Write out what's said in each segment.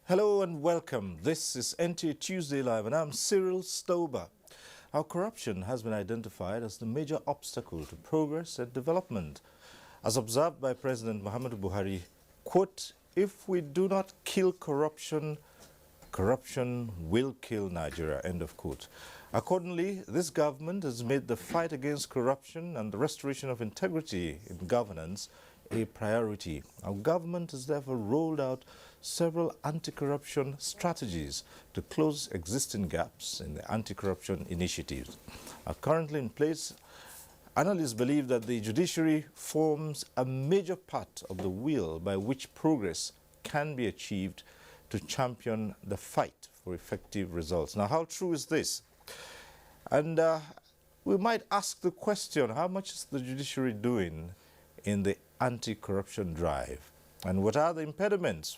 Hello and welcome. This is NTA Tuesday Live and I'm Cyril Stober. Our corruption has been identified as the major obstacle to progress and development. As observed by President Muhammadu Buhari, quote, "If we do not kill corruption, corruption will kill Nigeria," end of quote. Accordingly, this government has made the fight against corruption and the restoration of integrity in governance a priority. Our government has therefore rolled out several anti-corruption strategies to close existing gaps in the anti-corruption initiatives. Currently in place, analysts believe that the judiciary forms a major part of the wheel by which progress can be achieved to champion the fight for effective results. Now, how true is this? And we might ask the question, how much is the judiciary doing in the anti-corruption drive? And what are the impediments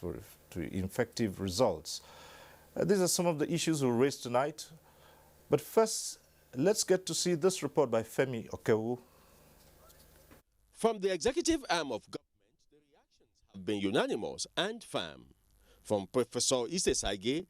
to effective results? These are some of the issues we'll raise tonight. But first, let's get to see this report by Femi Okewu. From the executive arm of government, the reactions have been unanimous and firm. From Professor Ise Sage,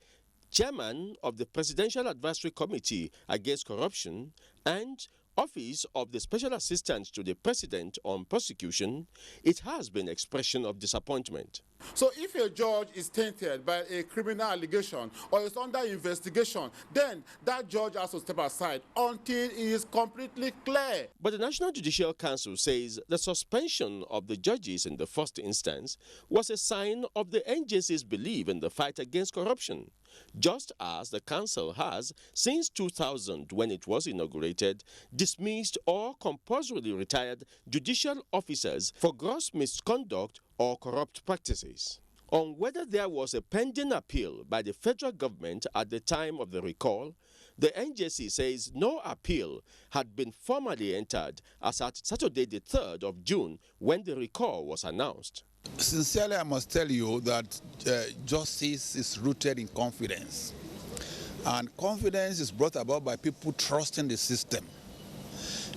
chairman of the Presidential Advisory Committee Against Corruption and Office of the Special Assistant to the President on Prosecution, it has been expression of disappointment. So if a judge is tainted by a criminal allegation or is under investigation, then that judge has to step aside until it is completely clear. But the National Judicial Council says the suspension of the judges in the first instance was a sign of the NJC's belief in the fight against corruption, just as the council has, since 2000 when it was inaugurated, dismissed or compulsorily retired judicial officers for gross misconduct or corrupt practices. On whether there was a pending appeal by the federal government at the time of the recall, the NJC says no appeal had been formally entered as at Saturday the 3rd of June when the recall was announced. Sincerely, I must tell you that justice is rooted in confidence. And confidence is brought about by people trusting the system.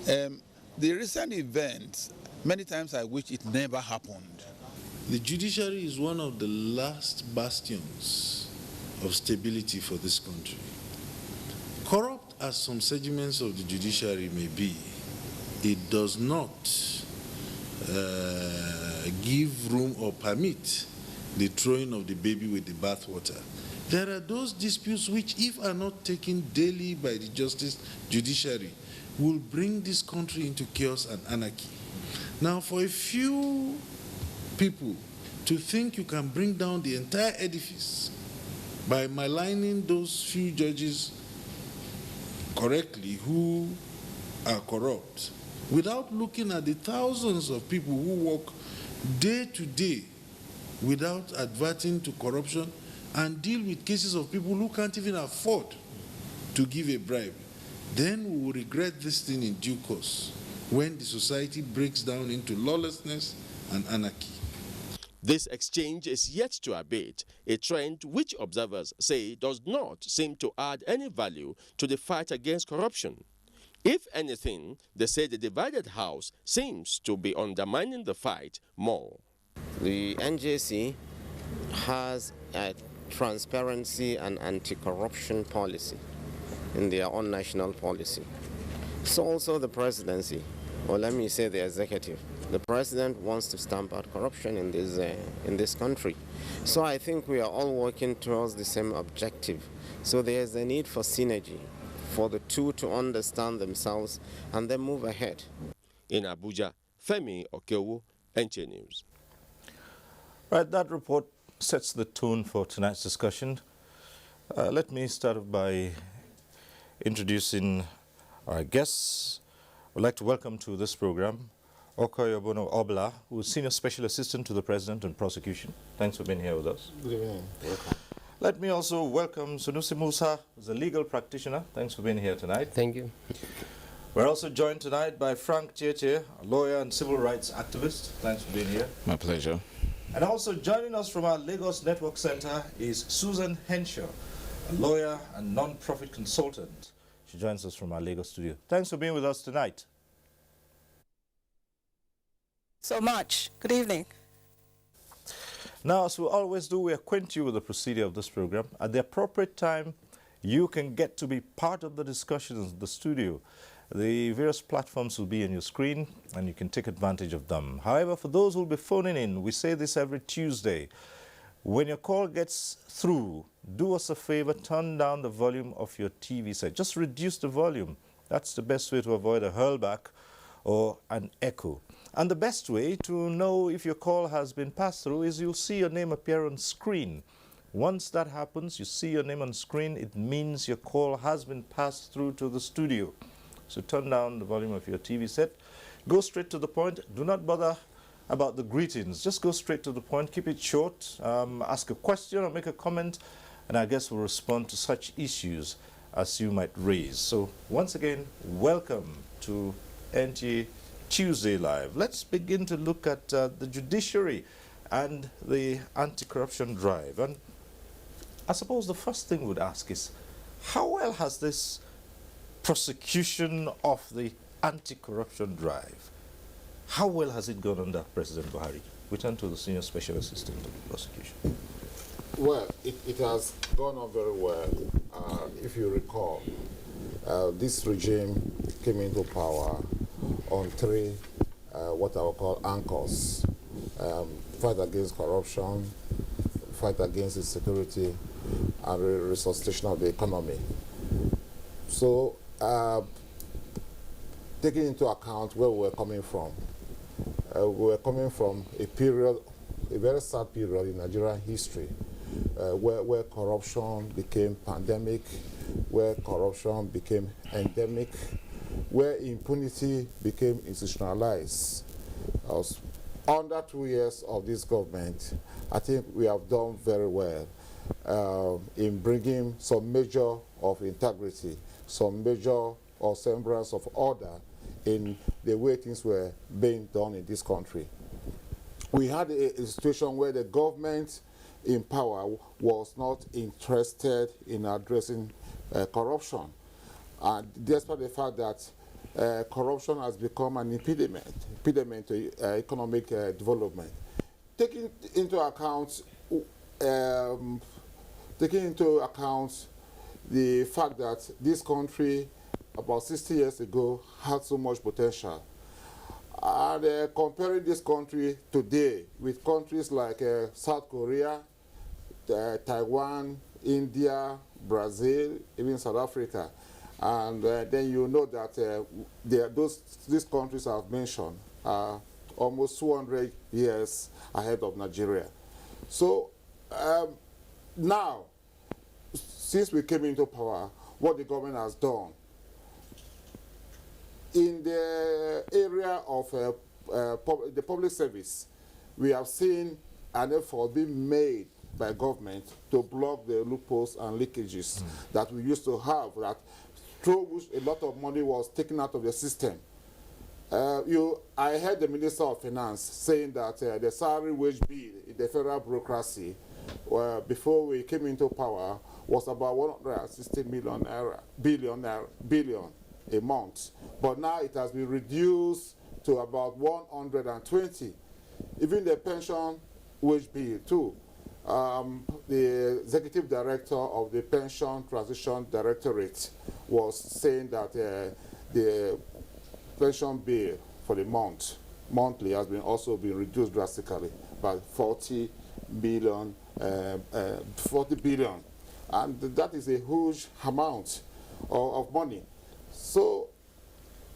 The recent events, many times I wish it never happened. The judiciary is one of the last bastions of stability for this country. Corrupt as some segments of the judiciary may be, it does not give room or permit the throwing of the baby with the bathwater. There are those disputes which, if are not taken daily by the justice judiciary, will bring this country into chaos and anarchy. Now, for a few people to think you can bring down the entire edifice by maligning those few judges correctly who are corrupt, without looking at the thousands of people who work day to day without adverting to corruption and deal with cases of people who can't even afford to give a bribe, then we will regret this thing in due course when the society breaks down into lawlessness and anarchy. This exchange is yet to abate, a trend which observers say does not seem to add any value to the fight against corruption. If anything, they say the divided house seems to be undermining the fight more. The NJC has a transparency and anti-corruption policy in their own national policy. So also the presidency, or let me say the executive. The president wants to stamp out corruption in this country. So I think we are all working towards the same objective. So there is a need for synergy, for the two to understand themselves and then move ahead. In Abuja, Femi Okewu, NTA News. Right, that report sets the tone for tonight's discussion. Let me start by introducing our guests. I'd like to welcome to this program Okoyobono Obla, who is Senior Special Assistant to the President on Prosecution. Thanks for being here with us. Good evening. Welcome. Let me also welcome Sunusi Musa, who's a legal practitioner. Thanks for being here tonight. Thank you. We're also joined tonight by Frank Cheche, a lawyer and civil rights activist. Thanks for being here. My pleasure. And also joining us from our Lagos Network Center is Susan Henshaw, a lawyer and non-profit consultant. She joins us from our Lagos studio. Thanks for being with us tonight. So much. Good evening. Now, as we always do, we acquaint you with the procedure of this program. At the appropriate time, you can get to be part of the discussions in the studio. The various platforms will be on your screen, and you can take advantage of them. However, for those who will be phoning in, we say this every Tuesday. When your call gets through, do us a favor, turn down the volume of your TV set. Just reduce the volume. That's the best way to avoid a hurlback or an echo. And the best way to know if your call has been passed through is you'll see your name appear on screen. Once that happens, you see your name on screen, it means your call has been passed through to the studio. So turn down the volume of your TV set. Go straight to the point. Do not bother about the greetings. Just go straight to the point. Keep it short. Ask a question or make a comment, and I guess we'll respond to such issues as you might raise. So once again, welcome to NTA Tuesday Live. Let's begin to look at the judiciary and the anti-corruption drive. And I suppose the first thing we'd ask is, how well has this prosecution of the anti-corruption drive, how well has it gone under President Buhari? We turn to the Senior Special Assistant of the Prosecution. Well, it has gone on very well. If you recall, this regime came into power on three, what I would call anchors. Fight against corruption, fight against insecurity, and resuscitation of the economy. So, taking into account where we were coming from, we were coming from a period, a very sad period in Nigerian history, where corruption became pandemic, where corruption became endemic, where impunity became institutionalized. Under 2 years of this government, I think we have done very well in bringing some measure of integrity, some measure or semblance of order in the way things were being done in this country. We had a situation where the government in power was not interested in addressing corruption. And despite the fact that corruption has become an impediment to economic development. Taking into account the fact that this country about 60 years ago had so much potential, and comparing this country today with countries like South Korea, Taiwan, India, Brazil, even South Africa, and then you know that these countries I've mentioned are almost 200 years ahead of Nigeria. So now, since we came into power, what the government has done in the area of the public service, we have seen an effort being made by government to block the loopholes and leakages that we used to have, that through which a lot of money was taken out of the system. I heard the Minister of Finance saying that the salary wage bill in the federal bureaucracy before we came into power was about 160 billion a month, but now it has been reduced to about 120. Even the pension wage bill too. The executive director of the Pension Transition Directorate was saying that the pension bill for the monthly has been also been reduced drastically by 40 billion, and that is a huge amount of money. So,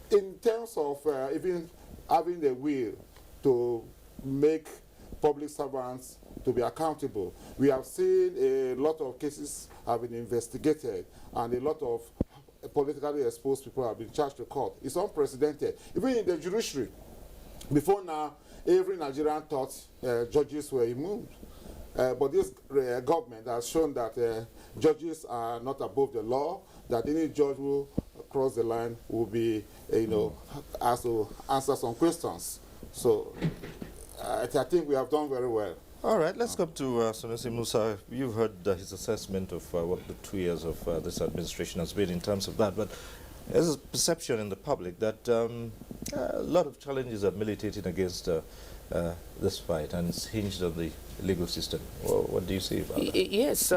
in terms of even having the will to make public servants to be accountable, we have seen a lot of cases have been investigated, and a lot of politically exposed people have been charged to court. It's unprecedented. Even in the judiciary, before now, every Nigerian thought judges were immune. But this government has shown that judges are not above the law, that any judge who cross the line will be, asked to answer some questions. So I think we have done very well. All right, let's come to Sanusi Musa. You've heard his assessment of what the 2 years of this administration has been in terms of that, but there's a perception in the public that a lot of challenges are militating against this fight, and it's hinged on the legal system. Well, what do you say about that? Yes,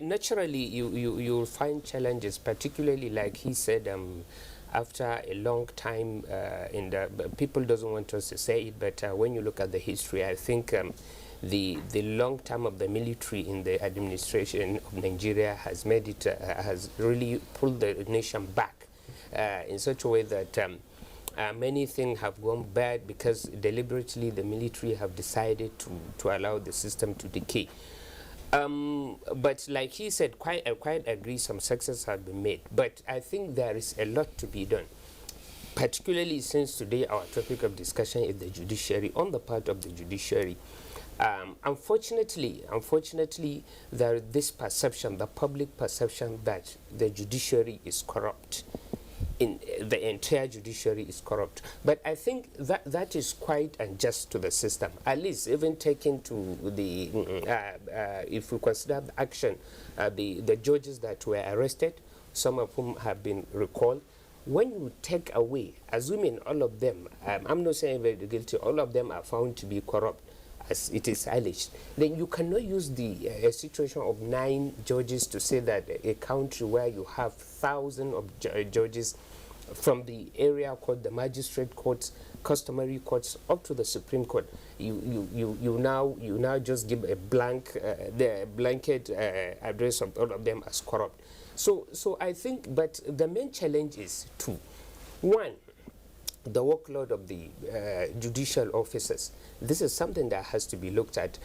naturally you'll find challenges, particularly like he said, after a long time in the people doesn't want us to say it, but when you look at the history, I think the long term of the military in the administration of Nigeria has made it has really pulled the nation back in such a way that many things have gone bad because deliberately the military have decided to allow the system to decay. But like he said, I quite agree some success have been made. But I think there is a lot to be done, particularly since today our topic of discussion is the judiciary. On the part of the judiciary, unfortunately, there is this perception, the public perception that the judiciary is corrupt. In the entire judiciary is corrupt, but I think that is quite unjust to the system. At least, even taken to the if we consider the action, the judges that were arrested, some of whom have been recalled. When you take away, assuming all of them, I'm not saying they're guilty, all of them are found to be corrupt, as it is alleged, then you cannot use the situation of 9 judges to say that a country where you have thousands of judges from the area court, the magistrate courts, customary courts, up to the Supreme Court, you now just give a blanket address of all of them as corrupt. So I think, but the main challenge is 2. 1, the workload of the judicial officers. This is something that has to be looked at.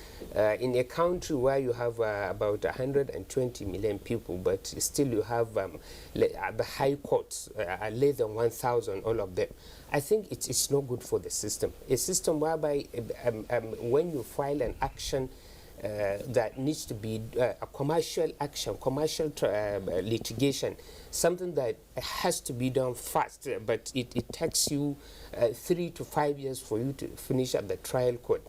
In a country where you have about 120 million people, but still you have the high courts, less than 1,000, all of them. I think it's not good for the system. A system whereby when you file an action that needs to be a commercial action, commercial litigation, something that has to be done fast, but it takes you 3 to 5 years for you to finish at the trial court.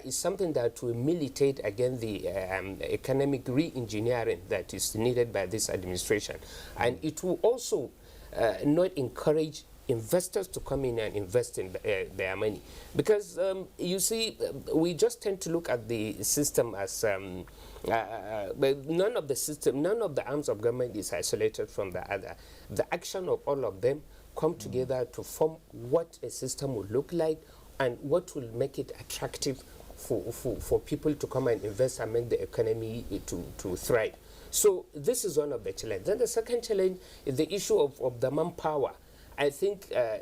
Is something that will militate against the economic re-engineering that is needed by this administration. And it will also not encourage investors to come in and invest in their money. Because you see, we just tend to look at the system as, but none of the arms of government is isolated from the other. The action of all of them come together to form what a system would look like and what will make it attractive for people to come and invest and make the economy to thrive. So this is one of the challenges. Then the second challenge is the issue of the manpower. I think a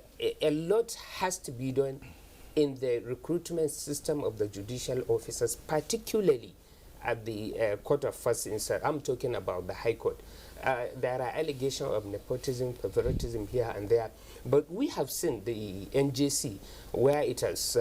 lot has to be done in the recruitment system of the judicial officers, particularly at the Court of First Instance. I'm talking about the High Court. There are allegations of nepotism, favoritism here and there, but we have seen the NJC where it has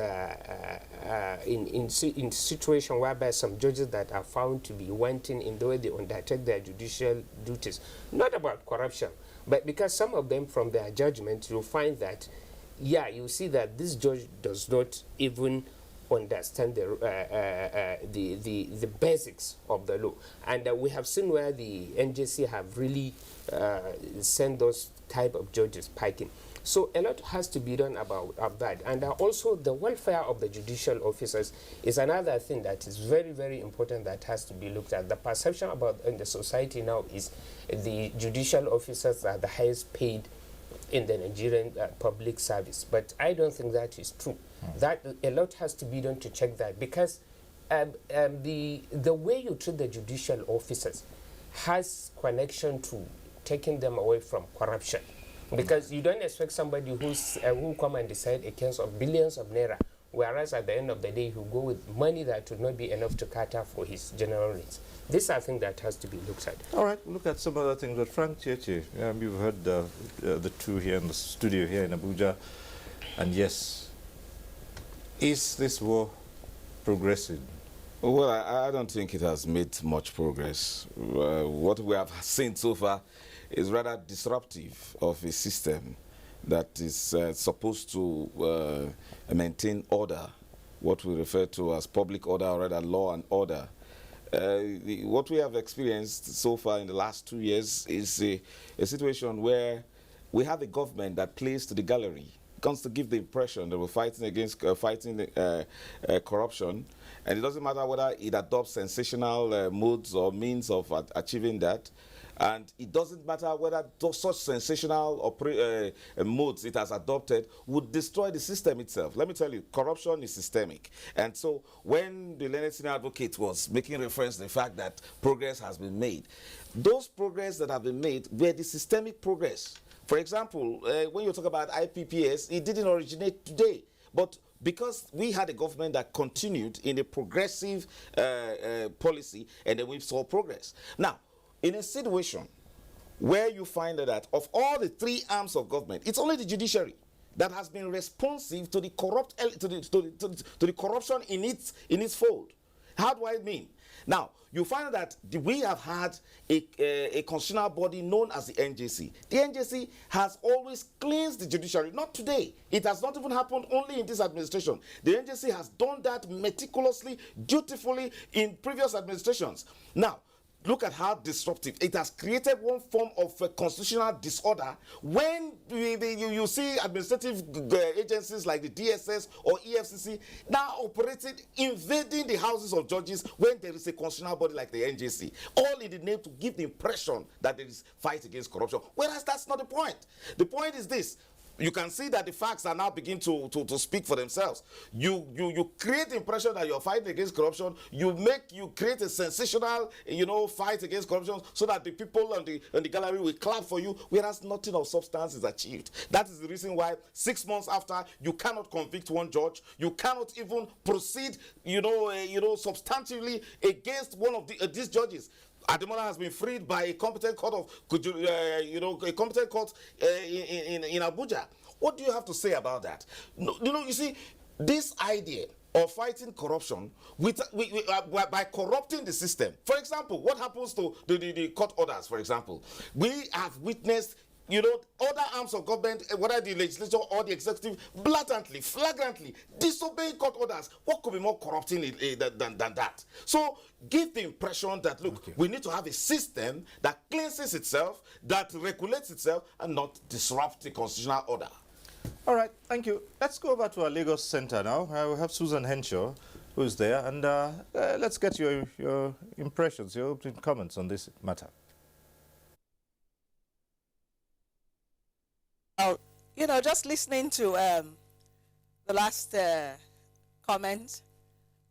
in situation whereby some judges that are found to be wanting in the way they undertake their judicial duties, not about corruption, but because some of them from their judgment you'll find that, yeah, you see that this judge does not even understand the basics of the law. And we have seen where the NJC have really sent those type of judges packing. So a lot has to be done about that. And also the welfare of the judicial officers is another thing that is very, very important that has to be looked at. The perception about in the society now is the judicial officers are the highest paid in the Nigerian public service. But I don't think that is true. That a lot has to be done to check that, because the way you treat the judicial officers has connection to taking them away from corruption. Because you don't expect somebody who come and decide a case of billions of naira, whereas at the end of the day he'll go with money that would not be enough to cater for his general needs. This I think that has to be looked at. All right, look at some other things. But Frank Cheche, you've heard the two here in the studio here in Abuja, and yes, is this war progressing? Well, I don't think it has made much progress. What we have seen so far is rather disruptive of a system that is supposed to maintain order, what we refer to as public order, or rather law and order. What we have experienced so far in the last 2 years is a situation where we have a government that plays to the gallery wants to give the impression that we're fighting against corruption, and it doesn't matter whether it adopts sensational modes or means of achieving that. And it doesn't matter whether such sensational modes it has adopted would destroy the system itself. Let me tell you, corruption is systemic. And so when the learned senior advocate was making reference to the fact that progress has been made, those progress that have been made were the systemic progress. For example, when you talk about IPPS, it didn't originate today. But because we had a government that continued in a progressive policy, and then we saw progress. Now, in a situation where you find that of all the three arms of government, it's only the judiciary that has been responsive to the the corruption in its fold. How do I mean? Now, you find that we have had a constitutional body known as the NJC. The NJC has always cleansed the judiciary. Not today. It has not even happened only in this administration. The NJC has done that meticulously, dutifully in previous administrations. Now, look at how disruptive. It has created one form of constitutional disorder when you see administrative agencies like the DSS or EFCC now operating, invading the houses of judges when there is a constitutional body like the NJC, all in the name to give the impression that there is fight against corruption, whereas that's not the point. The point is this. You can see that the facts are now beginning to speak for themselves. You create the impression that you're fighting against corruption. You create a sensational, fight against corruption so that the people on the gallery will clap for you, whereas nothing of substance is achieved. That is the reason why 6 months after, you cannot convict one judge. You cannot even proceed, substantively against one of these judges. Ademola has been freed by a competent court in Abuja. What do you have to say about that? You see, this idea of fighting corruption by corrupting the system. For example, what happens to the court orders, for example? We have witnessed other arms of government, whether the legislature or the executive, blatantly, flagrantly disobeying court orders. What could be more corrupting than that? So give the impression that, look, we need to have a system that cleanses itself, that regulates itself, and not disrupt the constitutional order. All right, thank you. Let's go over to our Lagos Center now. We have Susan Henshaw, who is there, and let's get your impressions, your opening comments on this matter. Just listening to the last comment,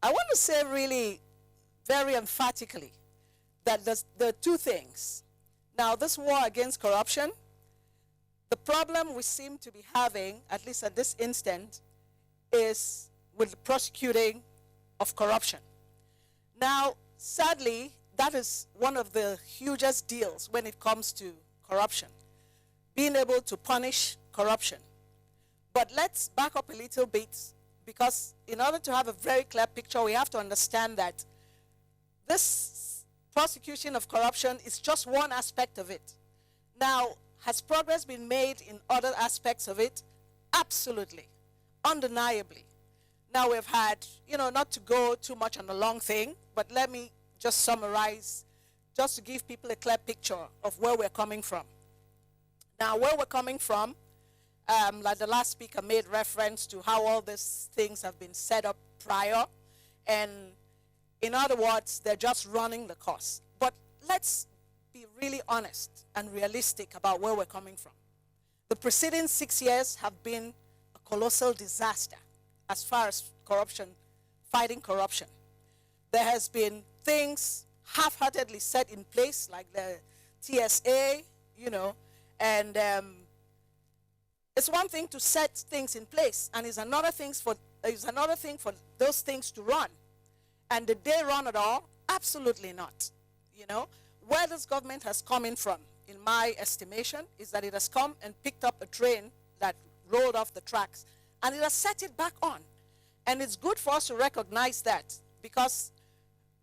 I want to say really very emphatically that there are two things. Now, this war against corruption, the problem we seem to be having, at least at this instant, is with the prosecuting of corruption. Now, sadly, that is one of the hugest deals when it comes to corruption, being able to punish corruption. But let's back up a little bit, because in order to have a very clear picture, we have to understand that this prosecution of corruption is just one aspect of it. Now, has progress been made in other aspects of it? Absolutely, undeniably. Now we've had, not to go too much on a long thing, but let me just summarize, just to give people a clear picture of where we're coming from. Now, where we're coming from, like the last speaker made reference to how all these things have been set up prior, and in other words, they're just running the course. But let's be really honest and realistic about where we're coming from. The preceding 6 years have been a colossal disaster as far as corruption, fighting corruption. There has been things half-heartedly set in place, like the TSA, and it's one thing to set things in place, and it's another thing for those things to run. And did they run at all? Absolutely not. Where this government has come in from, in my estimation, is that it has come and picked up a train that rolled off the tracks, and it has set it back on. And it's good for us to recognize that, because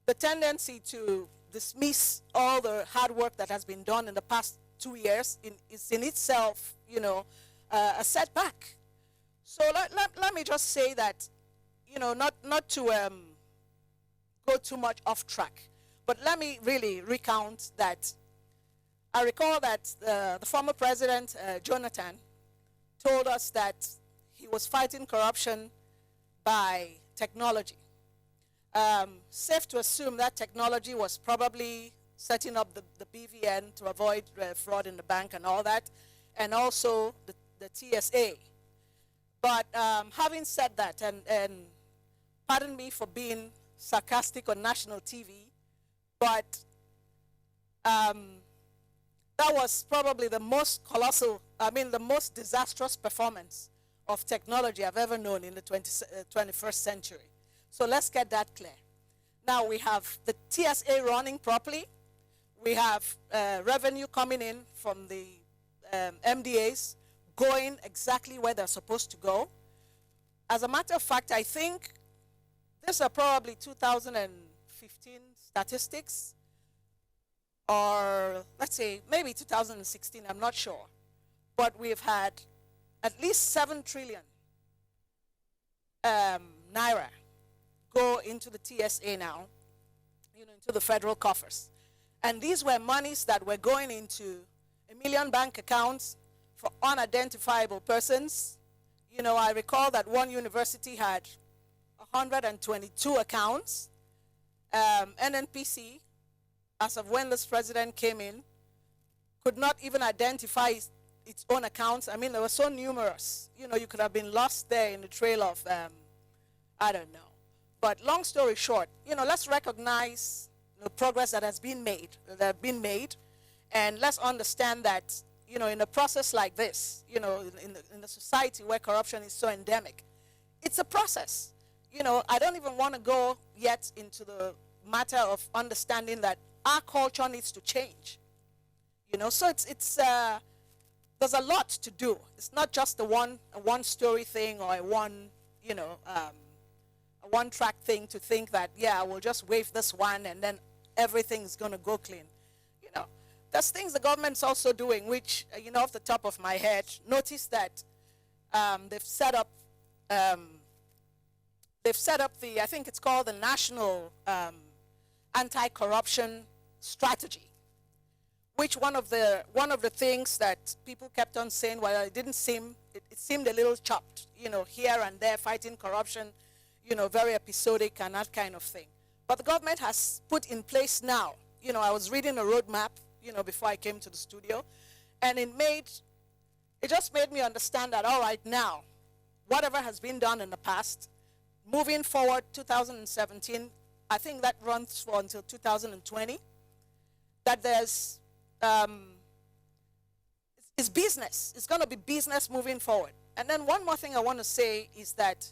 the tendency to dismiss all the hard work that has been done in the past 2 years is in itself, a setback. So let me just say that, not to go too much off track, but let me really recount that. I recall that the former president, Jonathan, told us that he was fighting corruption by technology. Safe to assume that technology was probably setting up the BVN to avoid fraud in the bank and all that, and also the TSA. But having said that, and pardon me for being sarcastic on national TV, but that was probably the most colossal, the most disastrous performance of technology I've ever known in the 21st century. So let's get that clear. Now we have the TSA running properly. We have revenue coming in from the MDAs going exactly where they're supposed to go. As a matter of fact, I think these are probably 2015 statistics, or let's say maybe 2016, I'm not sure. But we've had at least 7 trillion naira go into the TSA now, into the federal coffers. And these were monies that were going into 1 million bank accounts for unidentifiable persons. I recall that one university had 122 accounts. NNPC, as of when this president came in, could not even identify its own accounts. They were so numerous. You could have been lost there in the trail of, I don't know. But long story short, let's recognize the progress that has been made, and let's understand that, in a process like this, in a society where corruption is so endemic, it's a process. I don't even want to go yet into the matter of understanding that our culture needs to change. So it's there's a lot to do. It's not just a one-story thing or a one-track thing to think that, yeah, we'll just wave this one and then everything's going to go clean. There's things the government's also doing, which, off the top of my head, notice that they've set up the, I think it's called the National Anti-Corruption Strategy, which one of the things that people kept on saying, well, it seemed a little chopped, here and there, fighting corruption, very episodic and that kind of thing. But the government has put in place now, I was reading a roadmap, before I came to the studio, and it just made me understand that, all right, now, whatever has been done in the past, moving forward 2017, I think that runs for until 2020, that there's, it's business. It's going to be business moving forward. And then one more thing I want to say is that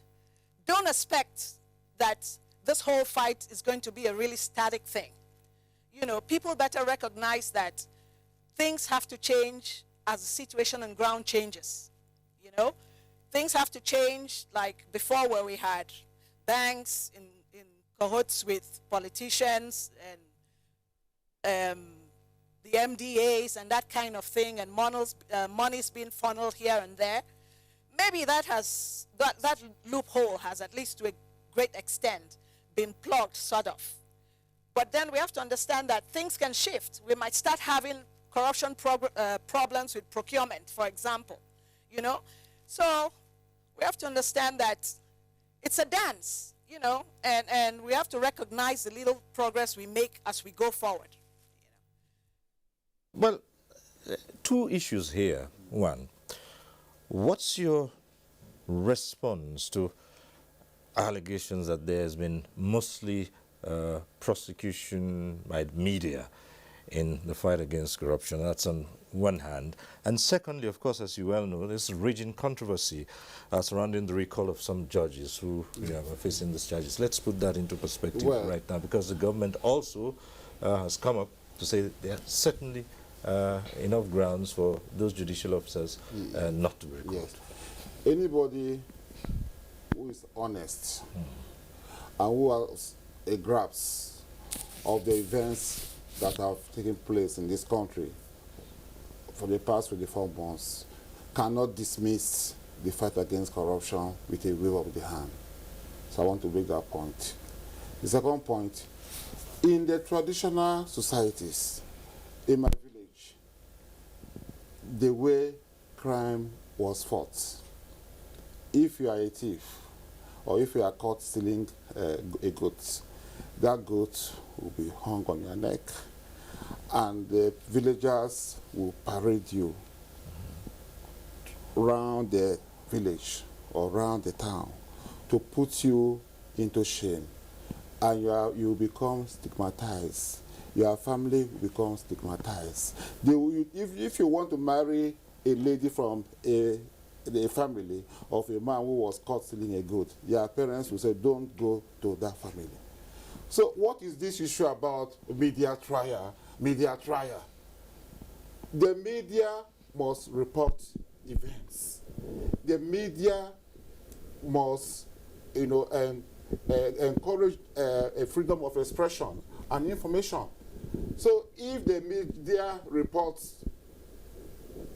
don't expect that this whole fight is going to be a really static thing. People better recognize that things have to change as the situation on ground changes. Things have to change, like before, where we had banks in cahoots with politicians and the MDAs and that kind of thing, and money's being funneled here and there. Maybe that loophole has, at least to a great extent, been plugged, sort of. But then we have to understand that things can shift. We might start having corruption problems with procurement, for example. So we have to understand that it's a dance, and we have to recognize the little progress we make as we go forward. Well, 2 issues here. One, what's your response to allegations that there has been mostly prosecution by media in the fight against corruption? That's on one hand. And secondly, of course, as you well know, there's raging controversy surrounding the recall of some judges who are facing these charges. Let's put that into perspective right now, because the government also has come up to say that there are certainly enough grounds for those judicial officers not to be recalled. Yes. Anybody who is honest and who has a grasp of the events that have taken place in this country for the past 24 months cannot dismiss the fight against corruption with a wave of the hand. So I want to make that point. The second point, in the traditional societies, in my village, the way crime was fought if you are a thief, or if you are caught stealing a goat, that goat will be hung on your neck, and the villagers will parade you around the village or around the town to put you into shame, and you become stigmatized. Your family will become stigmatized. If you want to marry a lady from a family of a man who was caught stealing a goat, your parents will say, don't go to that family. So what is this issue about media trial? Media trial. The media must report events. The media must, encourage a freedom of expression and information. So if the media reports,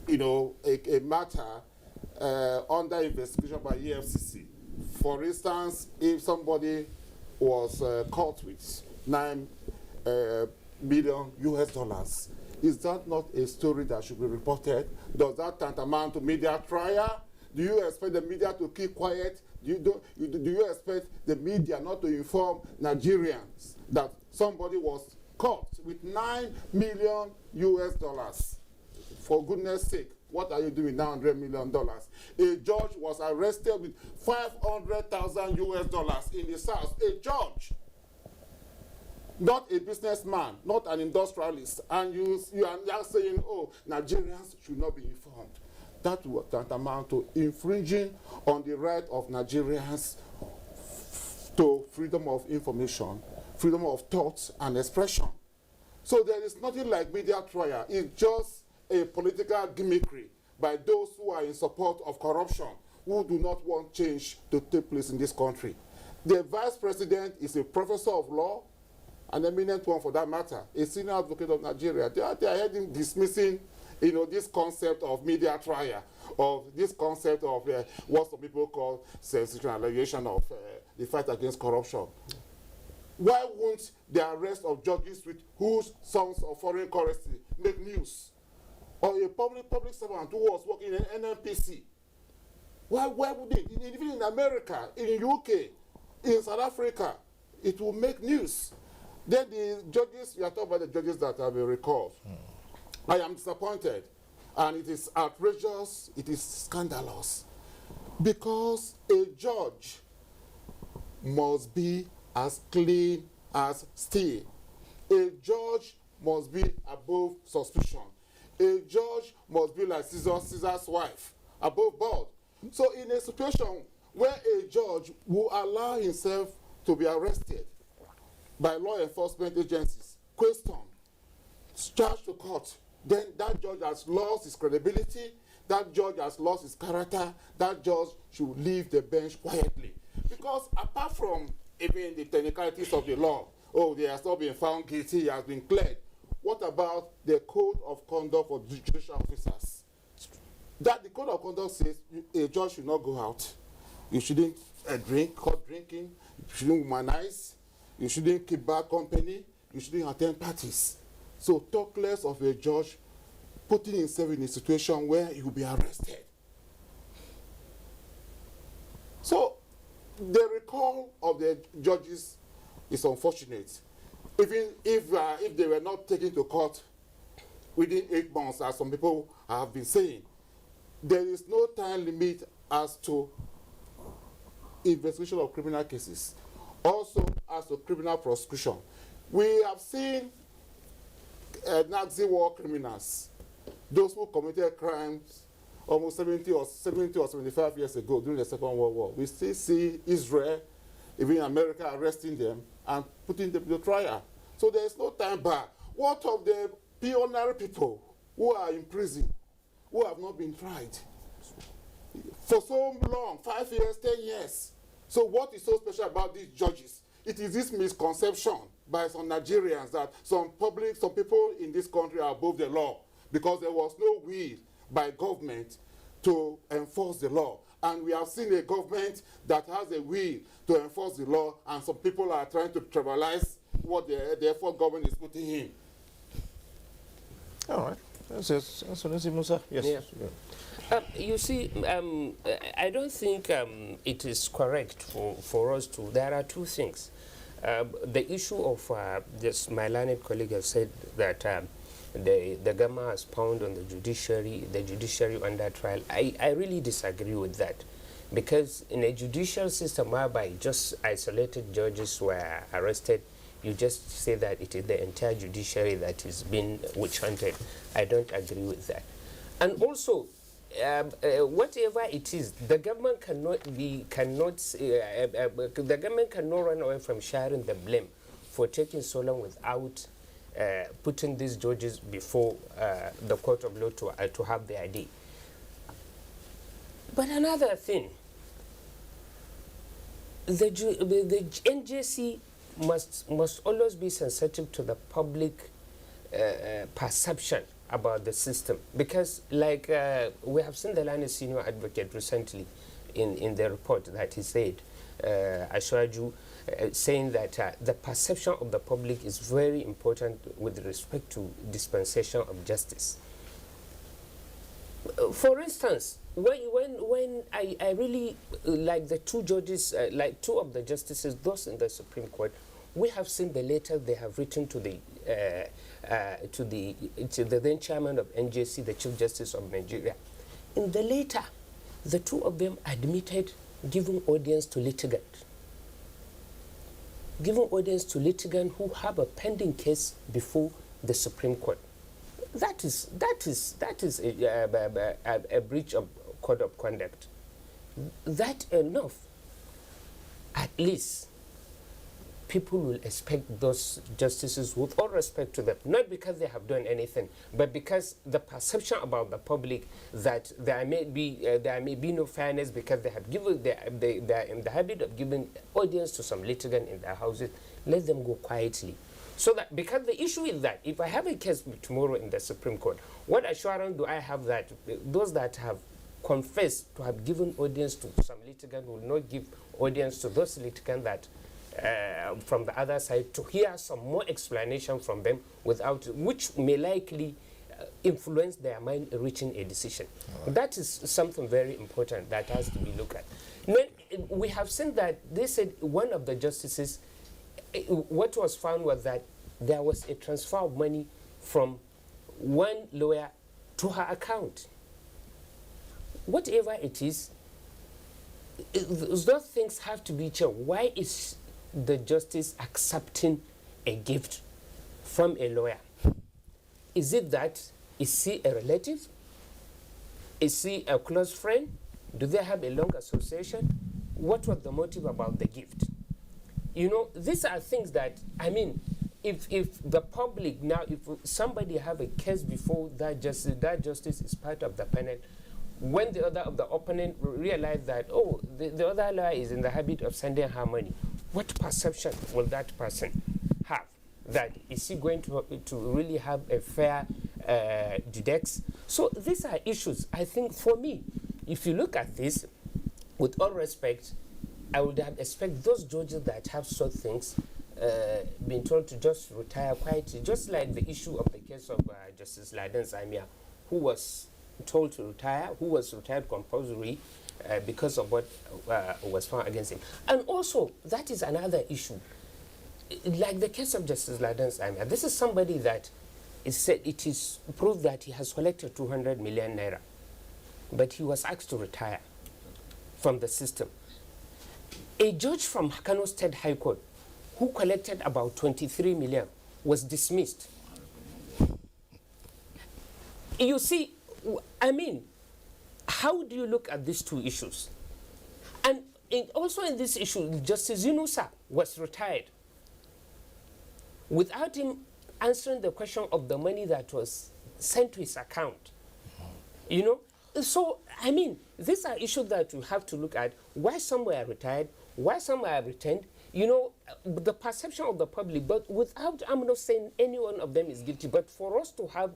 a matter under investigation by EFCC, for instance, if somebody was caught with $9 million US, is that not a story that should be reported? Does that tantamount to media trial? Do you expect the media to keep quiet? Do you expect the media not to inform Nigerians that somebody was caught with $9 million US? For goodness sake, what are you doing with $900 million? A judge was arrested with $500,000 US in the South. A judge, not a businessman, not an industrialist, and you are now saying, oh, Nigerians should not be informed. That would amount to infringing on the right of Nigerians to freedom of information, freedom of thought and expression. So there is nothing like media trial. It's just a political gimmickry by those who are in support of corruption, who do not want change to take place in this country. The vice president is a professor of law, an eminent one for that matter, a senior advocate of Nigeria. They are heading dismissing this concept of media trial, of this concept of what some people call sensationalization of the fight against corruption. Why won't the arrest of judges with whose sons of foreign currency make news? Or a public servant who was working in NNPC? Why would it? Even in America, in UK, in South Africa, it will make news. Then the judges, you are talking about the judges that have been recalled. I am disappointed, and it is outrageous, it is scandalous, because a judge must be as clean as steel. A judge must be above suspicion. A judge must be like Caesar's wife, above board. So in a situation where a judge will allow himself to be arrested by law enforcement agencies, questioned, charged to court, then that judge has lost his credibility, that judge has lost his character, that judge should leave the bench quietly. Because apart from even the technicalities of the law, oh, he has not been found guilty, he has been cleared. What about the code of conduct for judicial officers? That the code of conduct says a judge should not go out. You shouldn't drink, caught drinking, you shouldn't womanize, you shouldn't keep bad company, you shouldn't attend parties. So talk less of a judge putting himself in a situation where he will be arrested. So the recall of the judges is unfortunate. Even if they were not taken to court within 8 months, as some people have been saying, there is no time limit as to investigation of criminal cases, also as to criminal prosecution. We have seen Nazi war criminals, those who committed crimes almost 70 or 75 years ago during the Second World War. We still see Israel, even America, arresting them and putting them to trial. So there is no time back. What of the ordinary people who are in prison, who have not been tried for so long, 5 years, 10 years? So what is so special about these judges? It is this misconception by some Nigerians that some people in this country are above the law, because there was no will by government to enforce the law. And we have seen a government that has a will to enforce the law, and some people are trying to trivialize what the effort government is putting in. All right. Yes, Musa. Yes. Yeah. You see, I don't think it is correct for us to. There are two things. The issue of this, my learned colleague has said that the government has pounded on the judiciary under trial. I really disagree with that, because in a judicial system whereby just isolated judges were arrested, you just say that it is the entire judiciary that is being witch hunted. I don't agree with that. And also, whatever it is, the government the government cannot run away from sharing the blame for taking so long without putting these judges before the court of law to have their day. But another thing, the NJC must always be sensitive to the public perception about the system, because like we have seen the line senior advocate recently in the report that he said, Ashwaju, saying that the perception of the public is very important with respect to dispensation of justice. For instance, when I really like the two judges, like two of the justices, those in the Supreme Court, we have seen the letter they have written to the then chairman of NJC, the Chief Justice of Nigeria. In the letter, the two of them admitted giving audience to litigants. Giving audience to litigants who have a pending case before the Supreme Court. That is a breach of code of conduct. That enough, at least, people will expect those justices, with all respect to them, not because they have done anything, but because the perception about the public that there may be no fairness, because they have given they are in the habit of giving audience to some litigant in their houses. Let them go quietly. So that, because the issue is that if I have a case tomorrow in the Supreme Court, what assurance do I have that those that have confessed to have given audience to some litigant will not give audience to those litigants that from the other side, to hear some more explanation from them, which may likely influence their mind reaching a decision. Right. That is something very important that has to be looked at. Then we have seen that they said one of the justices, what was found was that there was a transfer of money from one lawyer to her account. Whatever it is, those things have to be checked. Why is the justice accepting a gift from a lawyer? Is it that, is he a relative? Is he a close friend? Do they have a long association? What was the motive about the gift? You know, these are things that, I mean, if the public now, if somebody have a case before that justice is part of the panel, when the other of the opponent realize that, oh, the other lawyer is in the habit of sending her money, what perception will that person have? That is he going to really have a fair deducts? So these are issues. I think for me, if you look at this, with all respect, I would have expected those judges that have such things being told to just retire quietly, just like the issue of the case of Justice Laden Samia, who was told to retire, who was retired compulsory because of what was found against him. And also, that is another issue. Like the case of Justice Laden Samia, this is somebody that is said it is proved that he has collected 200 million naira, but he was asked to retire from the system. A judge from Kano State High Court who collected about 23 million was dismissed. You see, I mean, how do you look at these two issues? And also in this issue, Justice Yunusa was retired without him answering the question of the money that was sent to his account. You know? So, I mean, these are issues that you have to look at. Why some were retired, why some were retained, you know, the perception of the public, but without, I'm not saying any one of them is guilty, but for us to have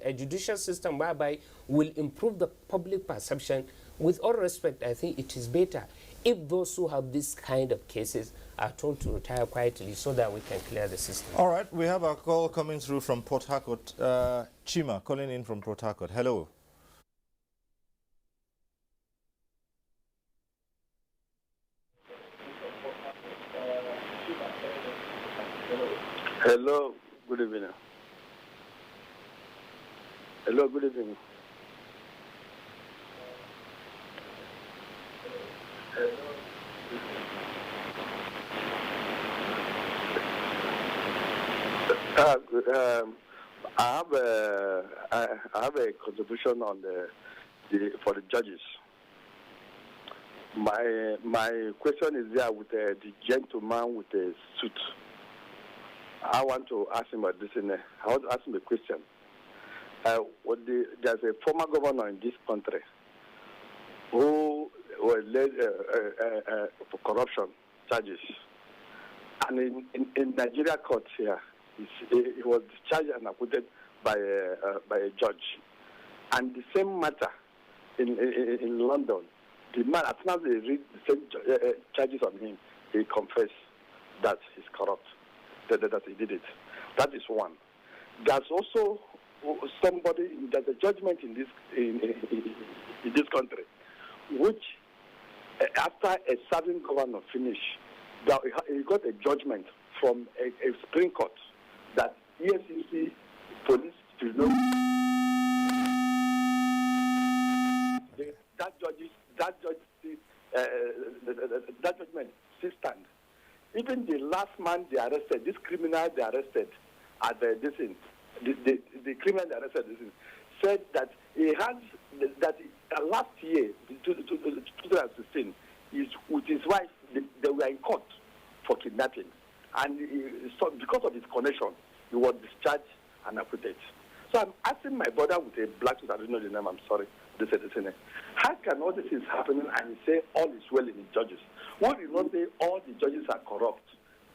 a judicial system whereby will improve the public perception, with all respect, I think it is better if those who have this kind of cases are told to retire quietly so that we can clear the system. All right, we have a call coming through from Port Harcourt. Chima calling in from Port Harcourt. Hello. Hello, good evening. Hello, good evening. I have a contribution on for the judges. My question is there with the gentleman with the suit. I want to ask him about this. I want to ask him a question. There's a former governor in this country who was led for corruption charges, and in Nigeria court here, he was discharged and acquitted by a judge. And the same matter in London, the man, as soon as they read the same charges on him, he confessed that he's corrupt, that he did it. That is one. There's also there's a judgment in this country, which after a serving governor finished, he got a judgment from a Supreme Court that EFCC police should not. That judgment still stand. Even the last man they arrested, this criminal they arrested at the criminal they arrested said that he has last year, 2016, with his wife, they were in court for kidnapping, and so because of his connection, he was discharged and acquitted. So I'm asking my brother with a black suit, I don't know the name, I'm sorry, how can all this is happening and he say all is well in the judges? Why do you not say all the judges are corrupt?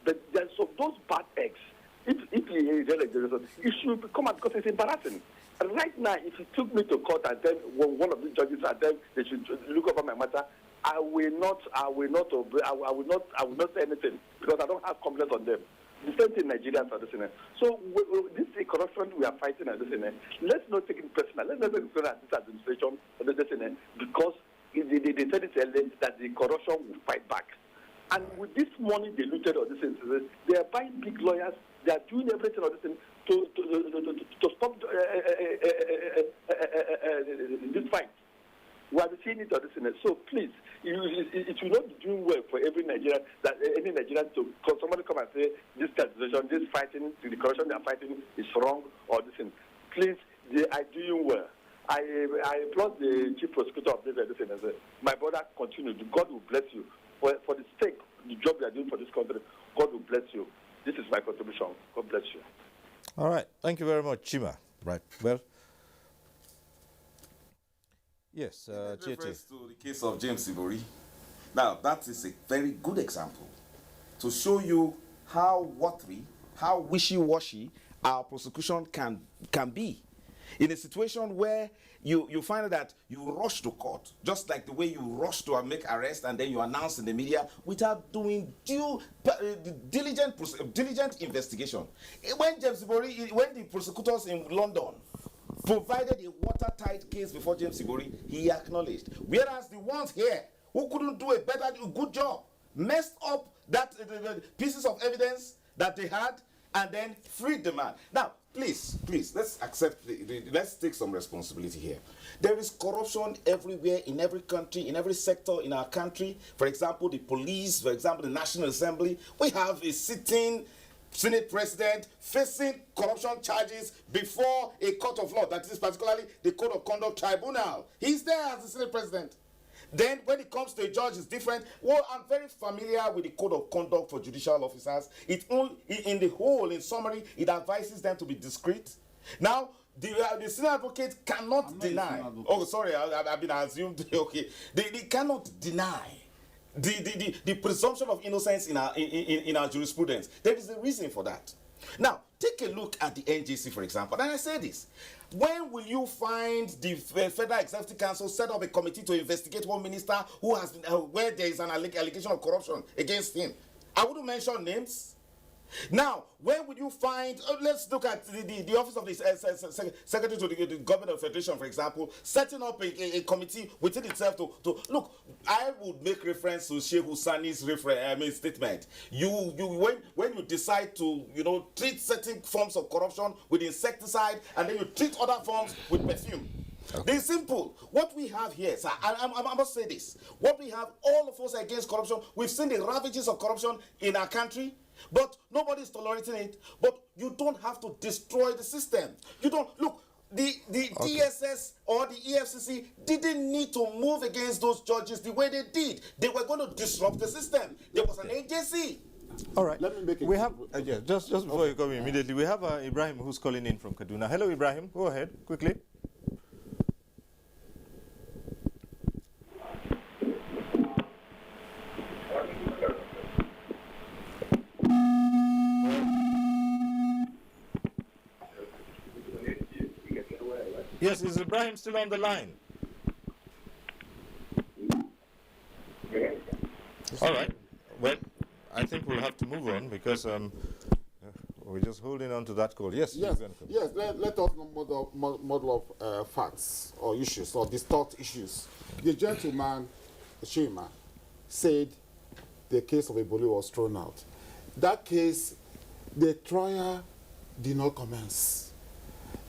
But there's those bad eggs. If he is elected, it should come out because it's embarrassing. And right now, if he took me to court and then one of the judges and then they should look over my matter, I will not say anything because I don't have complaints on them. The same thing Nigerians are listening. So this is corruption we are fighting and listening. Let's not take it personal. Let's not take it personal at this administration listening because they said it earlier that the corruption will fight back. And with this money they looted on this instance, they are buying big lawyers. They are doing everything on this to stop this fight. We have seen it on this. So please, it will not be doing well for every Nigerian, that any Nigerian to somebody come and say this administration, this fighting, the corruption they are fighting is wrong or this thing. Please, they are doing well. I applaud the chief prosecutor of this and say, my brother, continue. God will bless you. For the sake, the job you are doing for this country, God will bless you. This is my contribution. God bless you. All right. Thank you very much, Chima. Right. Well, yes, in reference to the case of James Ibori, now that is a very good example to show you how watery, how wishy-washy our prosecution can be. In a situation where you find that you rush to court, just like the way you rush to make arrest and then you announce in the media without doing diligent investigation. When James Ibori, when the prosecutors in London provided a watertight case before James Ibori, he acknowledged. Whereas the ones here who couldn't do a good job, messed up that the pieces of evidence that they had and then freed the man. Now, please, let's accept, let's take some responsibility here. There is corruption everywhere, in every country, in every sector in our country. For example, the police, for example, the National Assembly. We have a sitting Senate president facing corruption charges before a court of law, that is particularly the Code of Conduct Tribunal. He's there as the Senate president. Then when it comes to a judge, it's different. Well, I'm very familiar with the Code of Conduct for judicial officers. It only, in summary, it advises them to be discreet. Now, the senior advocate cannot deny. Oh, sorry, I've been assumed. Okay, they cannot deny the presumption of innocence in our jurisprudence. There is a reason for that. Now, take a look at the NJC, for example. And I say this. When will you find the Federal Executive Council set up a committee to investigate one minister who has been, where there is an allegation of corruption against him? I wouldn't mention names. Now, where would you find, let's look at the office of the Secretary to the Government of Federation, for example, setting up a committee within itself to look. I would make reference to Sheikh Husani's statement. When you decide to treat certain forms of corruption with insecticide, and then you treat other forms with perfume. Okay. It's simple. What we have here, sir, I must say this. What we have, all of us are against corruption. We've seen the ravages of corruption in our country. But nobody is tolerating it. But you don't have to destroy the system. You don't look. The DSS or the EFCC didn't need to move against those judges the way they did. They were going to disrupt the system. There was an agency. All right. Let me make it. We have just before you come immediately. We have Ibrahim who's calling in from Kaduna. Hello, Ibrahim. Go ahead quickly. Yes, is Ibrahim still on the line? All right. Well, I think we'll have to move on because we're just holding on to that call. Yes. Yes. Let us model of facts or issues or distort issues. The gentleman, Shima, said the case of Ebola was thrown out. That case, the trial did not commence.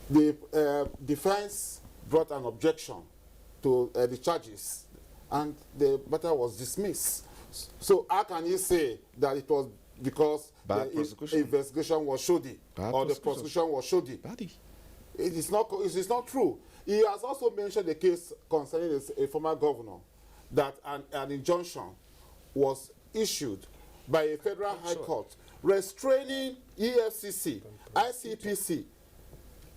The defense brought an objection to the charges, and the matter was dismissed. So how can you say that it was because the investigation was shoddy or the prosecution was shoddy? It is not true. He has also mentioned the case concerning a former governor that an injunction was issued by a federal high court restraining EFCC, ICPC,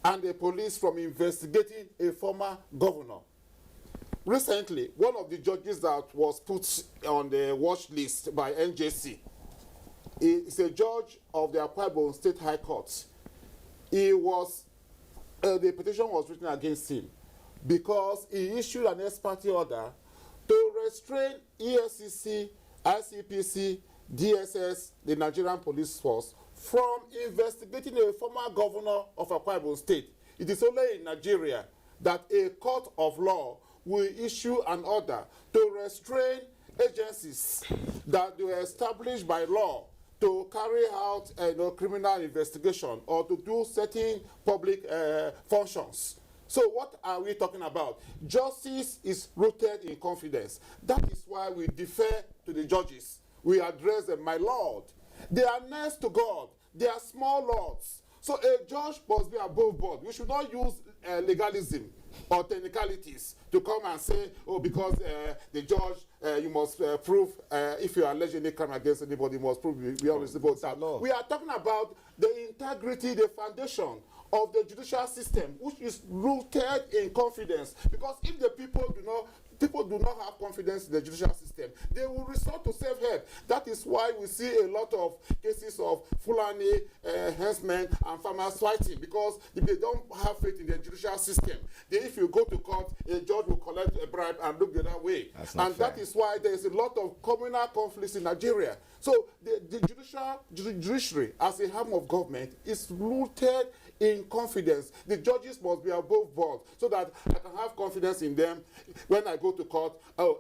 and the police from investigating a former governor. Recently, one of the judges that was put on the watch list by NJC is a judge of the Akwa Ibom State High Court. The petition was written against him because he issued an ex parte order to restrain EFCC, ICPC, DSS, the Nigerian police force, from investigating a former governor of Akwa Ibom State. It is only in Nigeria that a court of law will issue an order to restrain agencies that were established by law to carry out criminal investigation or to do certain public functions. So what are we talking about? Justice is rooted in confidence. That is why we defer to the judges. We address them, my Lord. They are next to God. They are small lords. So a judge must be above board. We should not use legalism or technicalities to come and say, oh, because the judge, you must prove, if you allege any crime against anybody, you must prove beyond reasonable doubt. We are talking about the integrity, the foundation of the judicial system, which is rooted in confidence. Because if the people do not have confidence in the judicial system, they will resort to self-help. That is why we see a lot of cases of Fulani, herdsmen, and farmers fighting, because if they don't have faith in the judicial system, then if you go to court, a judge will collect a bribe and look the other way. And that is why there is a lot of communal conflicts in Nigeria. So the judiciary, as a arm of government, is rooted in confidence. The judges must be above board so that I can have confidence in them. When I go to court,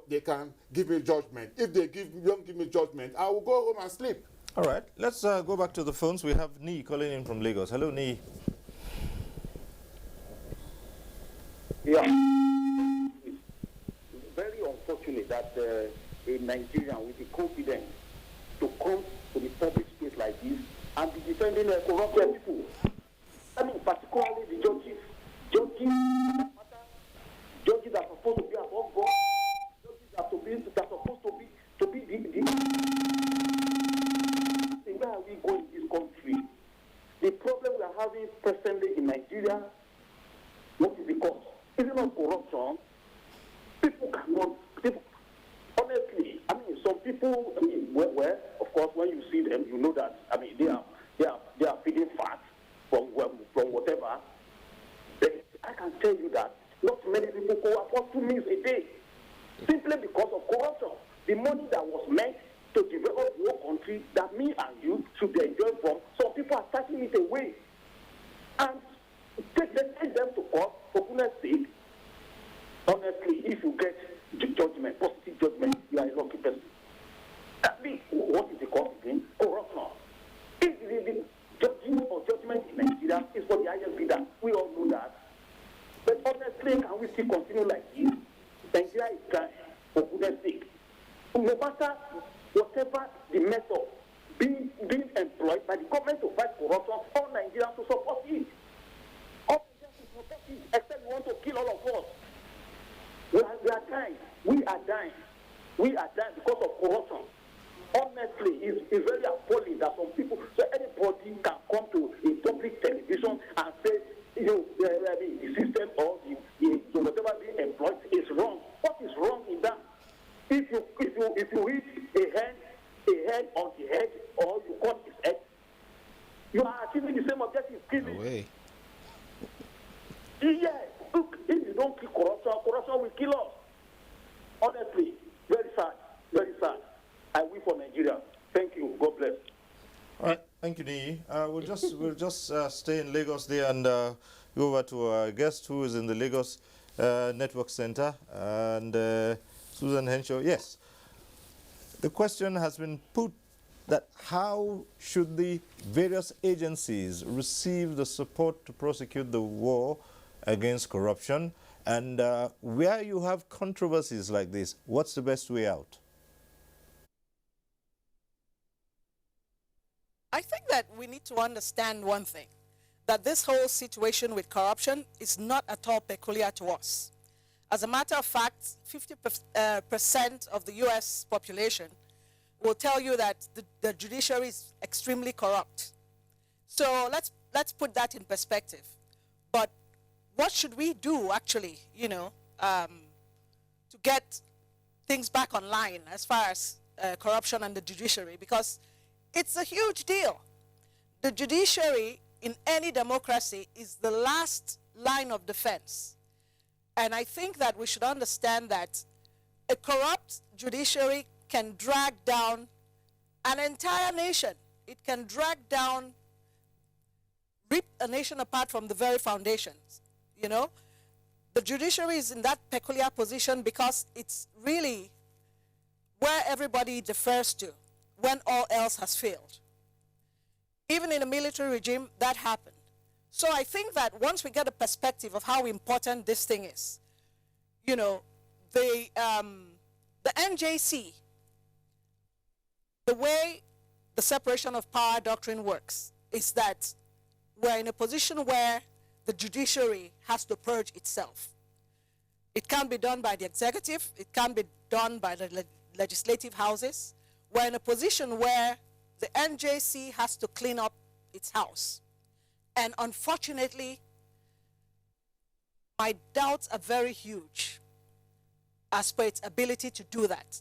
they can give me judgment. If they don't give me judgment, I will go home and sleep. All right, let's go back to the phones. We have Nee calling in from Lagos. Hello, Nee. Yeah. It's very unfortunate that a Nigerian with the confidence to come to the public space like this and be defending corrupted people. I mean, particularly the judges. Judges are supposed to be above board. Judges are supposed to be where are we going in this country? The problem we are having presently in Nigeria, what is the cause? Is it not corruption? Honestly, I mean, some people, well, of course, when you see them, you know that, I mean, they are feeding fat from whatever, but I can tell you that not many people can afford 2 meals a day simply because of corruption. The money that was meant to develop your country that me and you should enjoy from, some people are taking it away. And take them to court, for goodness sake. Honestly, if you get judgment, positive judgment, you are a lucky person. What is the cause again? Corruption. If the judging or judgment in Nigeria is for the highest bidder, we all know that. But honestly, can we still continue like this? Nigeria is trying, for goodness sake. No matter whatever the method being employed by the government to fight corruption, all Nigerians to support it. All Nigerians to support it, except we want to kill all of us. We are dying. We are dying. We are dying because of corruption. Honestly, it's very appalling that some people, so anybody can come to a public television and say, the system or the whatever being employed is wrong. What is wrong in that? If you hit a head on the head, or you cut his head, you are achieving the same objective. Away. Yeah, look, if you don't kill corruption, corruption will kill us. Honestly, very sad, very sad. I wish for Nigeria. Thank you. God bless. All right, thank you, Nii. We'll just stay in Lagos there and go over to our guest who is in the Lagos Network Center, and Susan Henshaw. Yes, the question has been put that how should the various agencies receive the support to prosecute the war against corruption, and where you have controversies like this, what's the best way out? I think that we need to understand one thing, that this whole situation with corruption is not at all peculiar to us. As a matter of fact, 50% of the U.S. population will tell you that the judiciary is extremely corrupt. So let's put that in perspective. But what should we do, actually, to get things back online as far as corruption and the judiciary? Because it's a huge deal. The judiciary in any democracy is the last line of defense. And I think that we should understand that a corrupt judiciary can drag down an entire nation. It can drag down, rip a nation apart from the very foundations, The judiciary is in that peculiar position because it's really where everybody defers to when all else has failed. Even in a military regime, that happened. So I think that once we get a perspective of how important this thing is, the NJC, the way the separation of power doctrine works is that we're in a position where the judiciary has to purge itself. It can't be done by the executive. It can't be done by the legislative houses. We're in a position where the NJC has to clean up its house. And unfortunately, my doubts are very huge as per its ability to do that.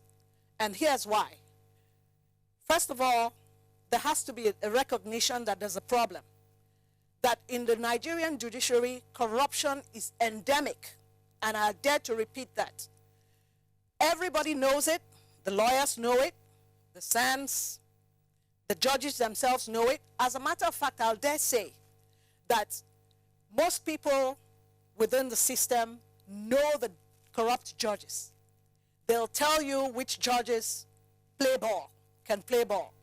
And here's why. First of all, there has to be a recognition that there's a problem. That in the Nigerian judiciary, corruption is endemic. And I dare to repeat that. Everybody knows it. The lawyers know it. The SANs, the judges themselves know it. As a matter of fact, I'll dare say that most people within the system know the corrupt judges. They'll tell you which judges play ball, can play ball.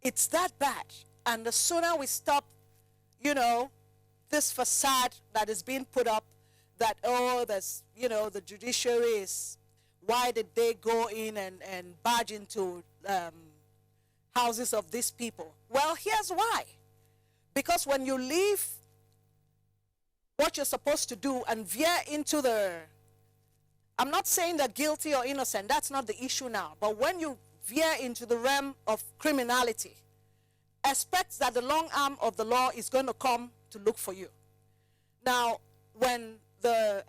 It's that bad. And the sooner we stop, this facade that is being put up that, there's, the judiciary is, why did they go in and barge into houses of these people? Well, here's why. Because when you leave what you're supposed to do and veer into I'm not saying that guilty or innocent, that's not the issue now, but when you veer into the realm of criminality, expect that the long arm of the law is going to come to look for you. Now, when the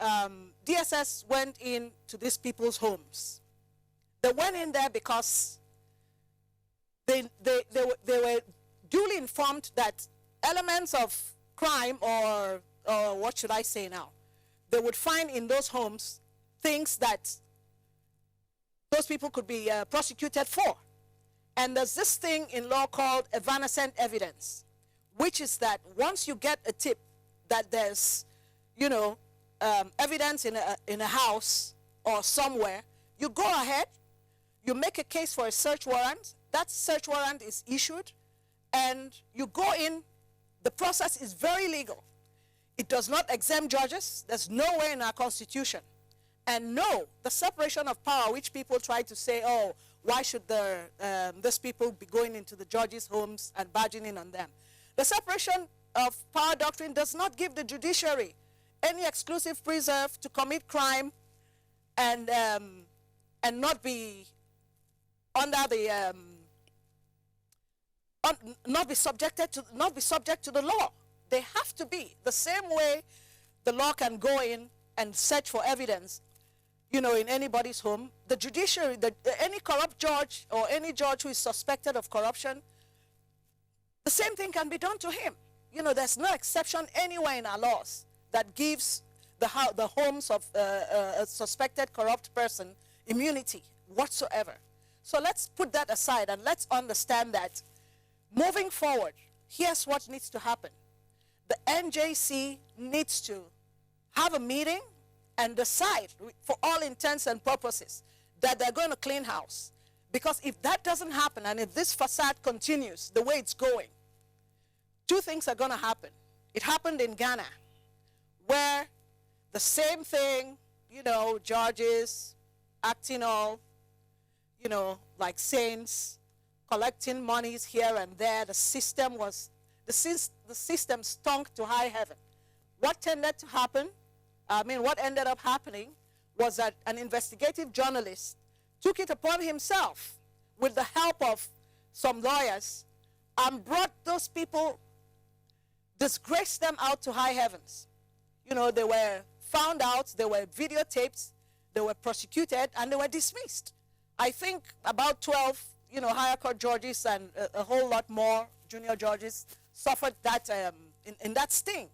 DSS went into these people's homes, they went in there because they were duly informed that elements of crime, or what should I say now, they would find in those homes things that those people could be prosecuted for. And there's this thing in law called evanescent evidence, which is that once you get a tip that there's, you know, evidence in a house or somewhere, you go ahead, you make a case for a search warrant, that search warrant is issued, and you go in. The process is very legal. It does not exempt judges. There's no way in our Constitution. And no, the separation of power, which people try to say, oh, why should these people be going into the judges' homes and barging in on them? The separation of power doctrine does not give the judiciary any exclusive preserve to commit crime and not be under the not be subject to the law. They have to be the same way the law can go in and search for evidence, you know, in anybody's home. The judiciary, any corrupt judge or any judge who is suspected of corruption, the same thing can be done to him. You know, there's no exception anywhere in our laws that gives the homes of a suspected corrupt person immunity whatsoever. So let's put that aside and let's understand that moving forward, here's what needs to happen. The NJC needs to have a meeting and decide, for all intents and purposes, that they're going to clean house. Because if that doesn't happen, and if this facade continues the way it's going, two things are going to happen. It happened in Ghana, where the same thing, you know, judges acting all, you know, like saints, collecting monies here and there. The system stunk to high heaven. What tended to happen, what ended up happening was that an investigative journalist took it upon himself with the help of some lawyers and brought those people, disgraced them out to high heavens. You know, they were found out, they were videotaped, they were prosecuted, and they were dismissed. I think about 12, you know, higher court judges and a whole lot more junior judges suffered that in that sting.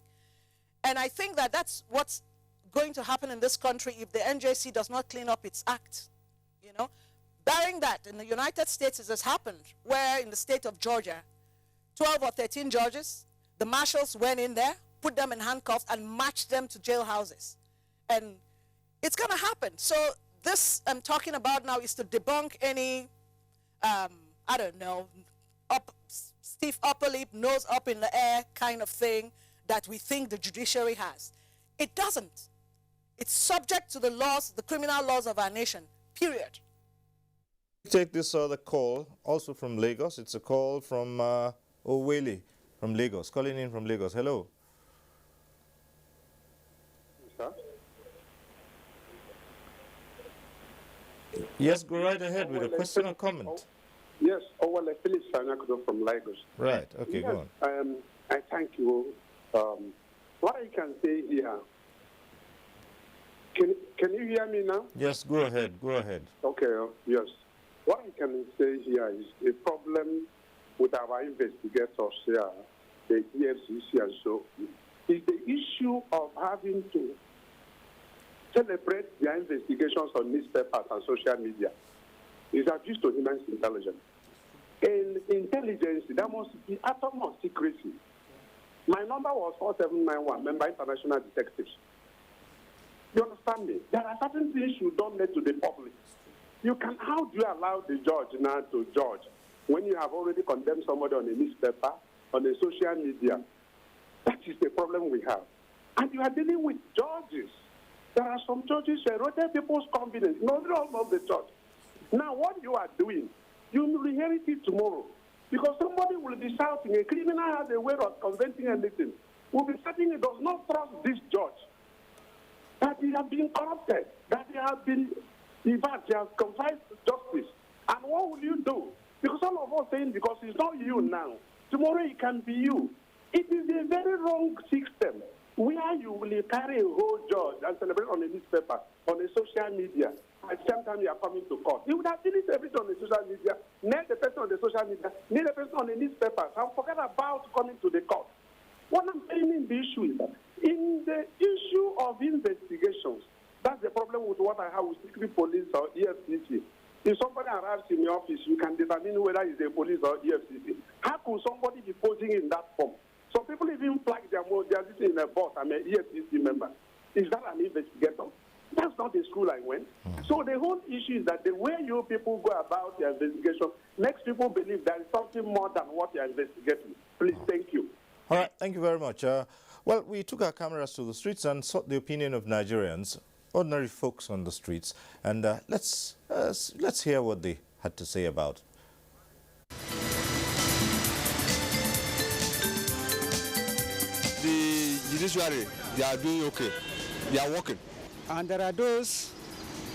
And I think that that's what's going to happen in this country if the NJC does not clean up its act, you know. Barring that, in the United States it has happened, where in the state of Georgia, 12 or 13 judges, the marshals went in there, put them in handcuffs, and marched them to jailhouses. And it's going to happen. So this I'm talking about now is to debunk any, I don't know, stiff upper lip, nose up in the air kind of thing that we think the judiciary has. It doesn't. It's subject to the laws, the criminal laws of our nation, period. Take this other call, also from Lagos. It's a call from Owele from Lagos, calling in from Lagos. Hello. Sir? Yes, go right ahead with a question or comment. Yes, Philip Sanakudo from Lagos. Right, okay, yes, go on. I thank you. What I can say here, can you hear me now? Yes, go ahead, go ahead. Okay, yes. What I can say here is the problem with our investigators here, the EFCC and so, is the issue of having to celebrate their investigations on newspapers and social media. Is abuse to human intelligence. In intelligence, there must be utmost secrecy. My number was 4791, member international detectives. You understand me? There are certain things you don't let to the public. How do you allow the judge now to judge when you have already condemned somebody on a newspaper, on a social media? That is the problem we have. And you are dealing with judges. There are some judges who eroded people's confidence. Not all of the judge. Now, what you are doing, you will inherit it tomorrow. Because somebody will be shouting, a criminal has a way of conventing anything. Will be saying he does not trust this judge. That he has been corrupted. That he has been, in fact, he has confined justice. And what will you do? Because all of us saying, because it's not you now. Tomorrow it can be you. It is a very wrong system where you will carry a whole judge and celebrate on a newspaper, on a social media. At the same time, you are coming to court. You would have finished everything on the social media, nail the person on the social media, nail the person on the newspaper, and forget care about coming to the court. What I'm saying in the issue is that in the issue of investigations, that's the problem with what I have with secret police or EFCC. If somebody arrives in your office, you can determine whether it's a police or EFCC. How could somebody be posing in that form? Some people even flag their sitting in a boss. I'm an EFCC member. Is that an investigator? That's not the school I went. So the whole issue is that the way you people go about your investigation makes people believe there is something more than what you're investigating. Please, thank you. All right, thank you very much. Well, we took our cameras to the streets and sought the opinion of Nigerians, ordinary folks on the streets, and let's hear what they had to say about it. The judiciary, they are doing okay. They are working. And there are those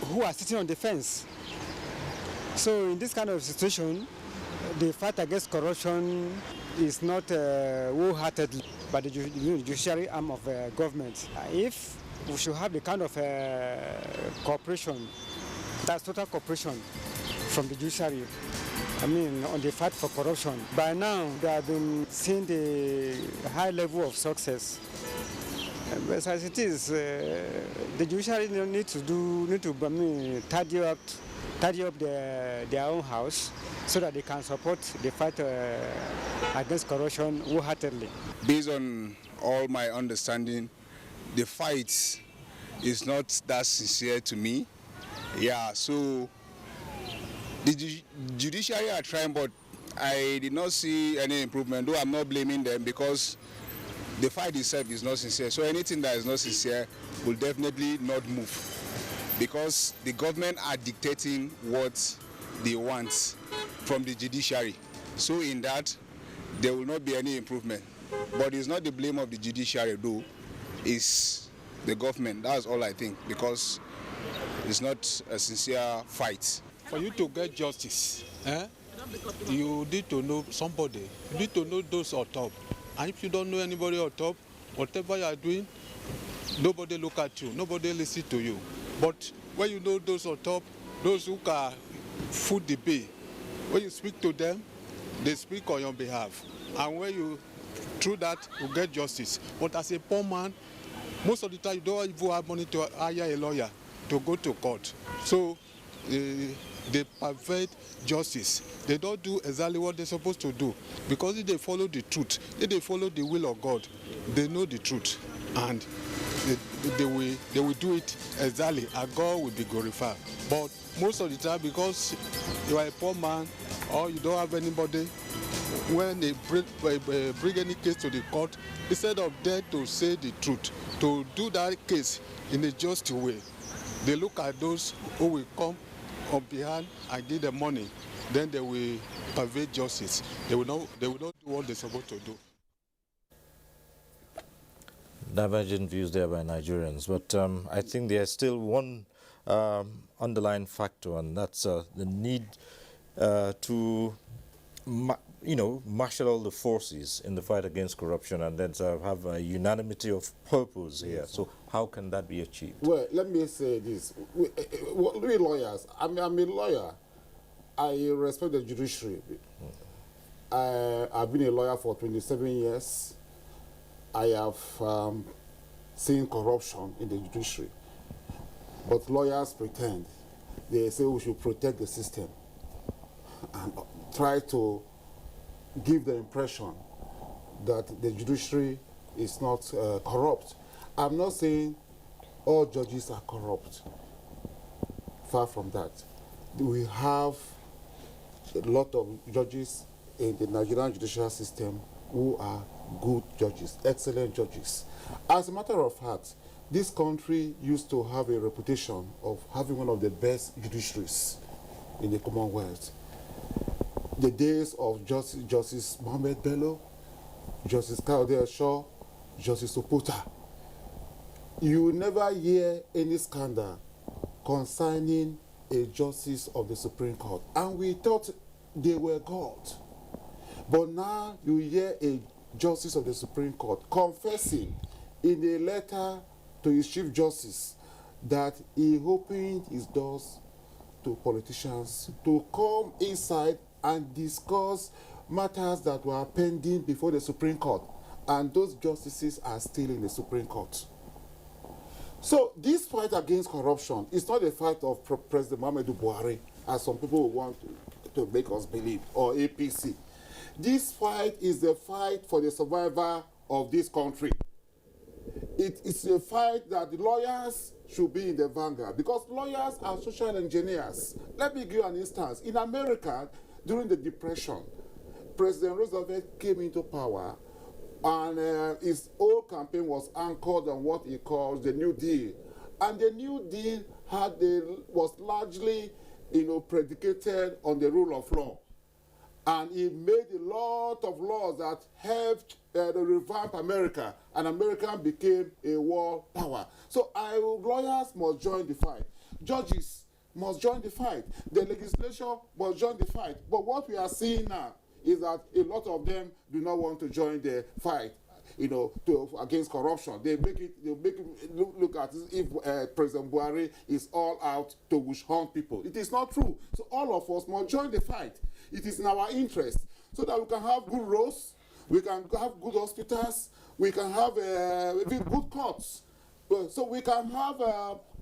who are sitting on the fence. So in this kind of situation, the fight against corruption is not wholeheartedly by the judiciary arm of government. If we should have the kind of cooperation, that's total cooperation from the judiciary, I mean, on the fight for corruption. By now, they have been seeing the high level of success. But as it is, the judiciary need to tidy up their own house so that they can support the fight against corruption wholeheartedly. Based on all my understanding, the fight is not that sincere to me. Yeah, so the judiciary are trying, but I did not see any improvement, though I'm not blaming them because the fight itself is not sincere. So anything that is not sincere will definitely not move because the government are dictating what they want from the judiciary. So in that, there will not be any improvement. But it's not the blame of the judiciary though, it's the government. That's all I think, because it's not a sincere fight. For you to get justice, you need to know somebody. You need to know those on top. And if you don't know anybody on top, whatever you are doing, nobody look at you, nobody listen to you. But when you know those on top, those who can foot the bill, when you speak to them, they speak on your behalf. And when you, through that, you get justice. But as a poor man, most of the time you don't even have money to hire a lawyer to go to court. So they pervert justice. They don't do exactly what they're supposed to do. Because if they follow the truth, if they follow the will of God, they know the truth. And they will do it exactly, and God will be glorified. But most of the time, because you are a poor man or you don't have anybody, when they bring any case to the court, instead of them to say the truth, to do that case in a just way, they look at those who will come on behalf and give them money. Then they will pervade justice. They will not do what they're supposed to do. Divergent views there by Nigerians, but I think there's still one underlying factor, and that's the need to marshal all the forces in the fight against corruption and then have a unanimity of purpose here. So how can that be achieved? Well, let me say this. We lawyers, I'm a lawyer. I respect the judiciary. I've been a lawyer for 27 years. I have seen corruption in the judiciary. But lawyers pretend. They say we should protect the system and try to give the impression that the judiciary is not corrupt. I'm not saying all judges are corrupt. Far from that. We have a lot of judges in the Nigerian judicial system who are good judges, excellent judges. As a matter of fact, this country used to have a reputation of having one of the best judiciaries in the Commonwealth. The days of Justice Mohammed Bello, Justice Kayode Shaw, Justice Oputa. You will never hear any scandal concerning a justice of the Supreme Court. And we thought they were God. But now you hear a justice of the Supreme Court confessing in a letter to his Chief Justice that he opened his doors to politicians to come inside and discuss matters that were pending before the Supreme Court, and those justices are still in the Supreme Court. So this fight against corruption is not a fight of President Muhammadu Buhari, as some people want to make us believe, or APC. This fight is the fight for the survival of this country. It's a fight that the lawyers should be in the vanguard, because lawyers are social engineers. Let me give you an instance. In America, during the Depression, President Roosevelt came into power, and his whole campaign was anchored on what he calls the New Deal. And the New Deal was largely, predicated on the rule of law. And he made a lot of laws that helped revamp America, and America became a world power. So lawyers must join the fight. Judges must join the fight. The legislature must join the fight. But what we are seeing now is that a lot of them do not want to join the fight, against corruption. They make it look at as if President Buhari is all out to witch hunt people. It is not true. So all of us must join the fight. It is in our interest, so that we can have good roads, we can have good hospitals, we can have good courts, so we can have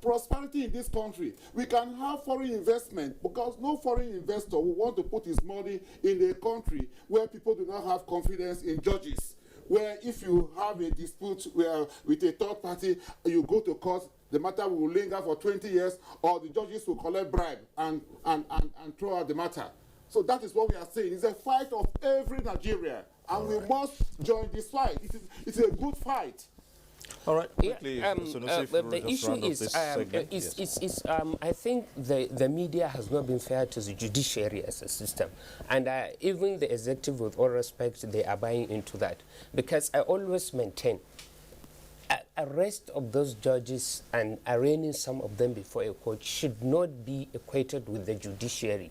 prosperity in this country. We can have foreign investment, because no foreign investor will want to put his money in a country where people do not have confidence in judges, where if you have a dispute with a third party, you go to court, the matter will linger for 20 years, or the judges will collect bribe and throw out the matter. So that is what we are saying. It's a fight of every Nigerian, and we must join this fight. It's a good fight. All right. Quickly, the issue is, I think the media has not been fair to the judiciary as a system. And even the executive, with all respect, they are buying into that. Because I always maintain, arrest of those judges and arraigning some of them before a court should not be equated with the judiciary.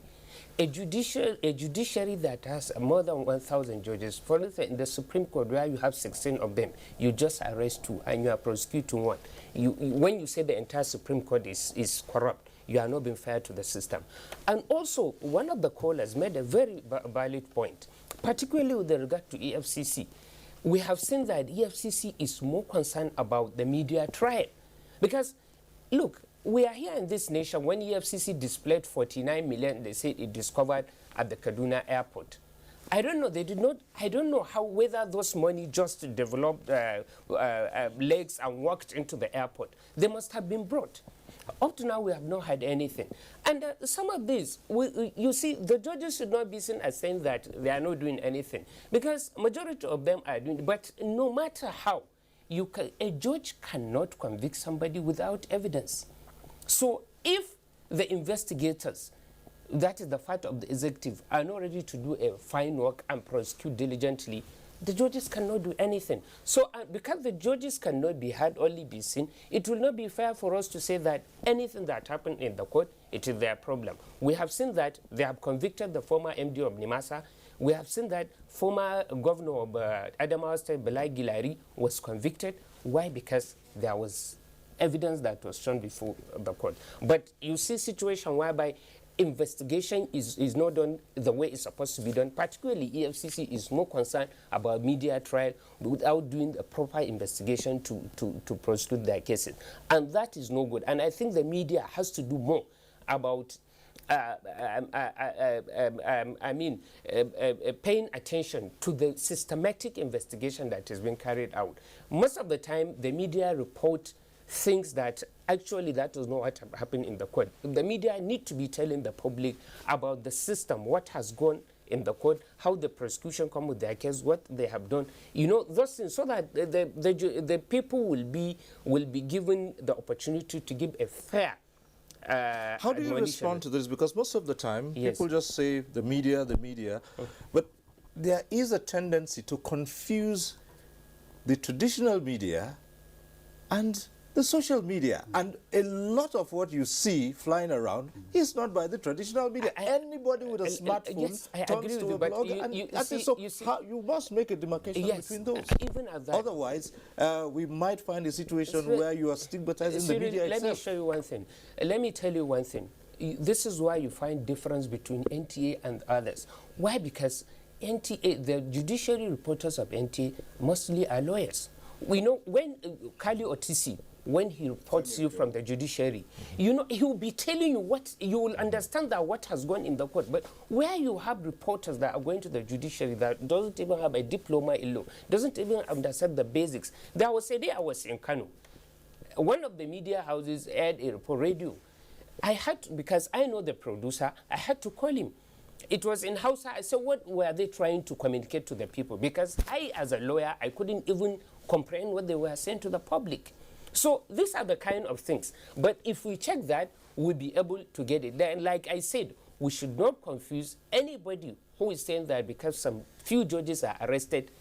A judiciary that has more than 1,000 judges, for instance, in the Supreme Court, where you have 16 of them, you just arrest 2 and you are prosecuting 1. When you say the entire Supreme Court is corrupt, you are not being fair to the system. And also, one of the callers made a very valid point, particularly with regard to EFCC. We have seen that EFCC is more concerned about the media trial. Because, look, we are here in this nation. When EFCC displayed 49 million, they said it discovered at the Kaduna airport. I don't know. They did not. I don't know whether those money just developed legs and walked into the airport. They must have been brought. Up to now, we have not had anything. And some of these, you see, the judges should not be seen as saying that they are not doing anything, because majority of them are doing. But no matter how, a judge cannot convict somebody without evidence. So if the investigators, that is the fight of the executive, are not ready to do a fine work and prosecute diligently, the judges cannot do anything. So because the judges cannot be heard, only be seen, it will not be fair for us to say that anything that happened in the court, it is their problem. We have seen that they have convicted the former MD of Nimasa. We have seen that former governor of Adamawa State, Belai Gilari, was convicted. Why? Because there was evidence that was shown before the court. But you see situation whereby investigation is not done the way it's supposed to be done. Particularly EFCC is more concerned about media trial without doing a proper investigation to prosecute their cases. And that is no good. And I think the media has to do more about paying attention to the systematic investigation that is being carried out. Most of the time, the media report things that actually that was not what happened in the court. The media need to be telling the public about the system, what has gone in the court, how the prosecution come with their case, what they have done, those things, so that the people will be given the opportunity to give a fair how do you respond to this? Because most of the time, people just say the media, but there is a tendency to confuse the traditional media and the social media, and a lot of what you see flying around is not by the traditional media. Anybody with a smartphone turns to a blogger, and you must make a demarcation between those. Even at that, otherwise, we might find a situation where you are stigmatizing the media itself. Let me show you one thing. Let me tell you one thing. This is why you find difference between NTA and others. Why? Because NTA, the judiciary reporters of NTA mostly are lawyers. We know when Kali Otisi, when he reports you from the judiciary, you know, he will be telling you what, you will understand that what has gone in the court. But where you have reporters that are going to the judiciary that doesn't even have a diploma in law, doesn't even understand the basics. There was a day I was in Kano. One of the media houses aired a report, radio. I had to, because I know the producer, I had to call him. It was in Hausa. I said, what were they trying to communicate to the people? Because I, as a lawyer, I couldn't even comprehend what they were saying to the public. So these are the kind of things. But if we check that, we'll be able to get it. Then, like I said, we should not confuse anybody who is saying that because some few judges are arrested,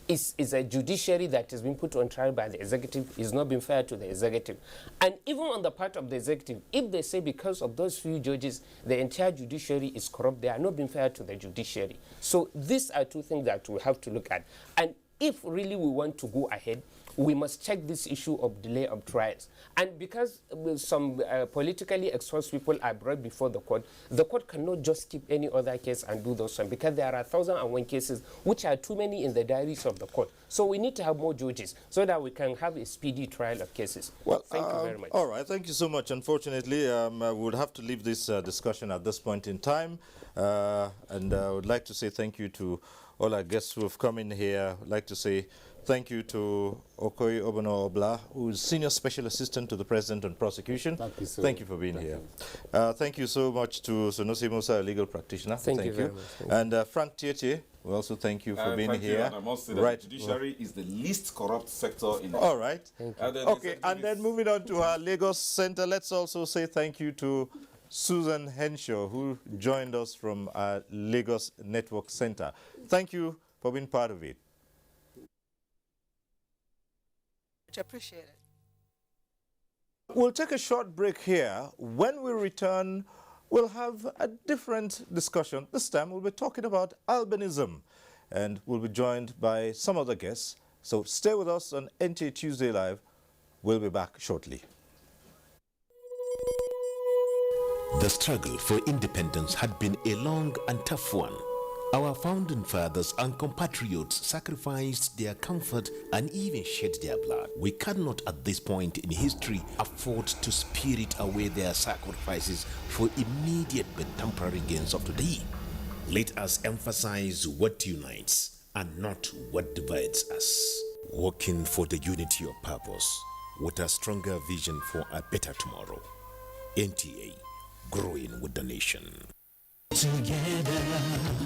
is a judiciary that has been put on trial by the executive, is not being fair to the executive. And even on the part of the executive, if they say because of those few judges, the entire judiciary is corrupt, they are not being fair to the judiciary. So these are two things that we have to look at. And if really we want to go ahead, we must check this issue of delay of trials. And because some politically exposed people are brought before the court cannot just keep any other case and do those ones, because there are 1,001 cases which are too many in the diaries of the court. So we need to have more judges so that we can have a speedy trial of cases. Well, thank you very much. All right, thank you so much. Unfortunately, we would have to leave this discussion at this point in time. And I would like to say thank you to all our guests who have come in here. I'd like to say thank you to Okoye Obono Obla, who is Senior Special Assistant to the President on Prosecution. Thank you, sir. Thank you for being here. Thank you so much to Sonosi Musa, a legal practitioner. Thank you very much. And Frank Tietie, we also thank you for being here. And I must say that the judiciary is the least corrupt sector in the All right. Okay, and then moving on to our Lagos Center, let's also say thank you to Susan Henshaw, who joined us from our Lagos Network Center. Thank you for being part of it. Much appreciated. We'll take a short break here. When we return, we'll have a different discussion. This time we'll be talking about albinism, and we'll be joined by some other guests. So stay with us on NTA Tuesday Live. We'll be back shortly. The struggle for independence had been a long and tough one. Our founding fathers and compatriots sacrificed their comfort and even shed their blood. We cannot at this point in history afford to spirit away their sacrifices for immediate but temporary gains of today. Let us emphasize what unites and not what divides us. Working for the unity of purpose with a stronger vision for a better tomorrow. NTA, growing with the nation. Together,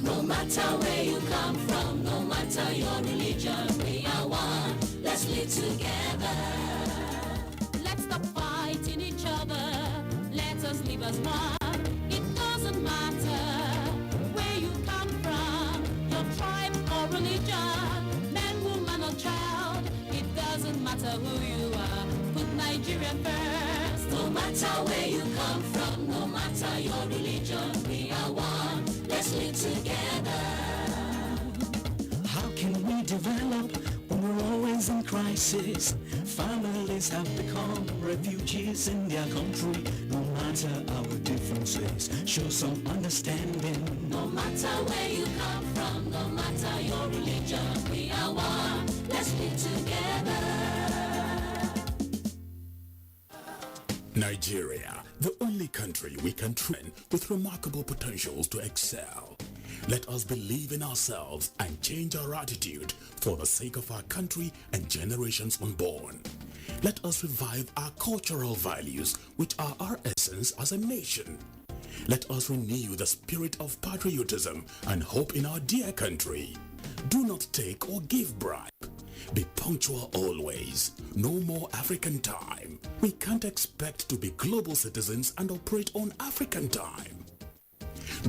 no matter where you come from, no matter your religion, we are one. Let's live together. Let's stop fighting each other. Let us live as one. It doesn't matter where you come from, your tribe or religion, man, woman or child. It doesn't matter who you are. Put Nigeria first. No matter where you come from, no matter your religion, we are one. Let's live together. How can we develop when we're always in crisis? Families have become refugees in their country. No matter our differences, show some understanding. No matter where you come from, no matter your religion, we are one. Let's live together. Nigeria, the only country we can train with remarkable potentials to excel. Let us believe in ourselves and change our attitude for the sake of our country and generations unborn. Let us revive our cultural values, which are our essence as a nation. Let us renew the spirit of patriotism and hope in our dear country. Do not take or give bribe. Be punctual always. No more African time. We can't expect to be global citizens and operate on African time.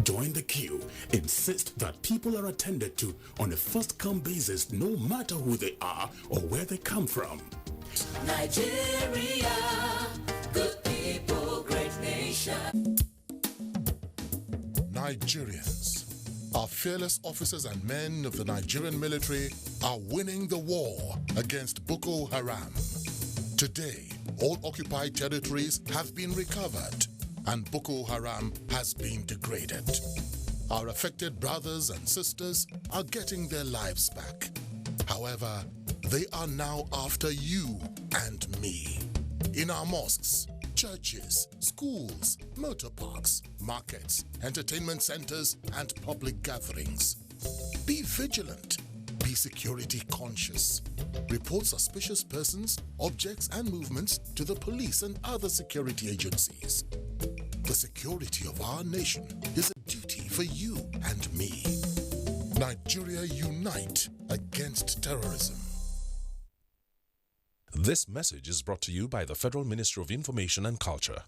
Join the queue. Insist that people are attended to on a first-come basis, no matter who they are or where they come from. Nigeria, good people, great nation. Nigerians, our fearless officers and men of the Nigerian military are winning the war against Boko Haram. Today, all occupied territories have been recovered and Boko Haram has been degraded. our affected brothers and sisters are getting their lives back. However, they are now after you and me. In our mosques, churches, schools, motor parks, markets, entertainment centers, and public gatherings. Be vigilant. Be security conscious. Report suspicious persons, objects, and movements to the police and other security agencies. The security of our nation is a duty for you and me. Nigeria, unite against terrorism. This message is brought to you by the Federal Ministry of Information and Culture.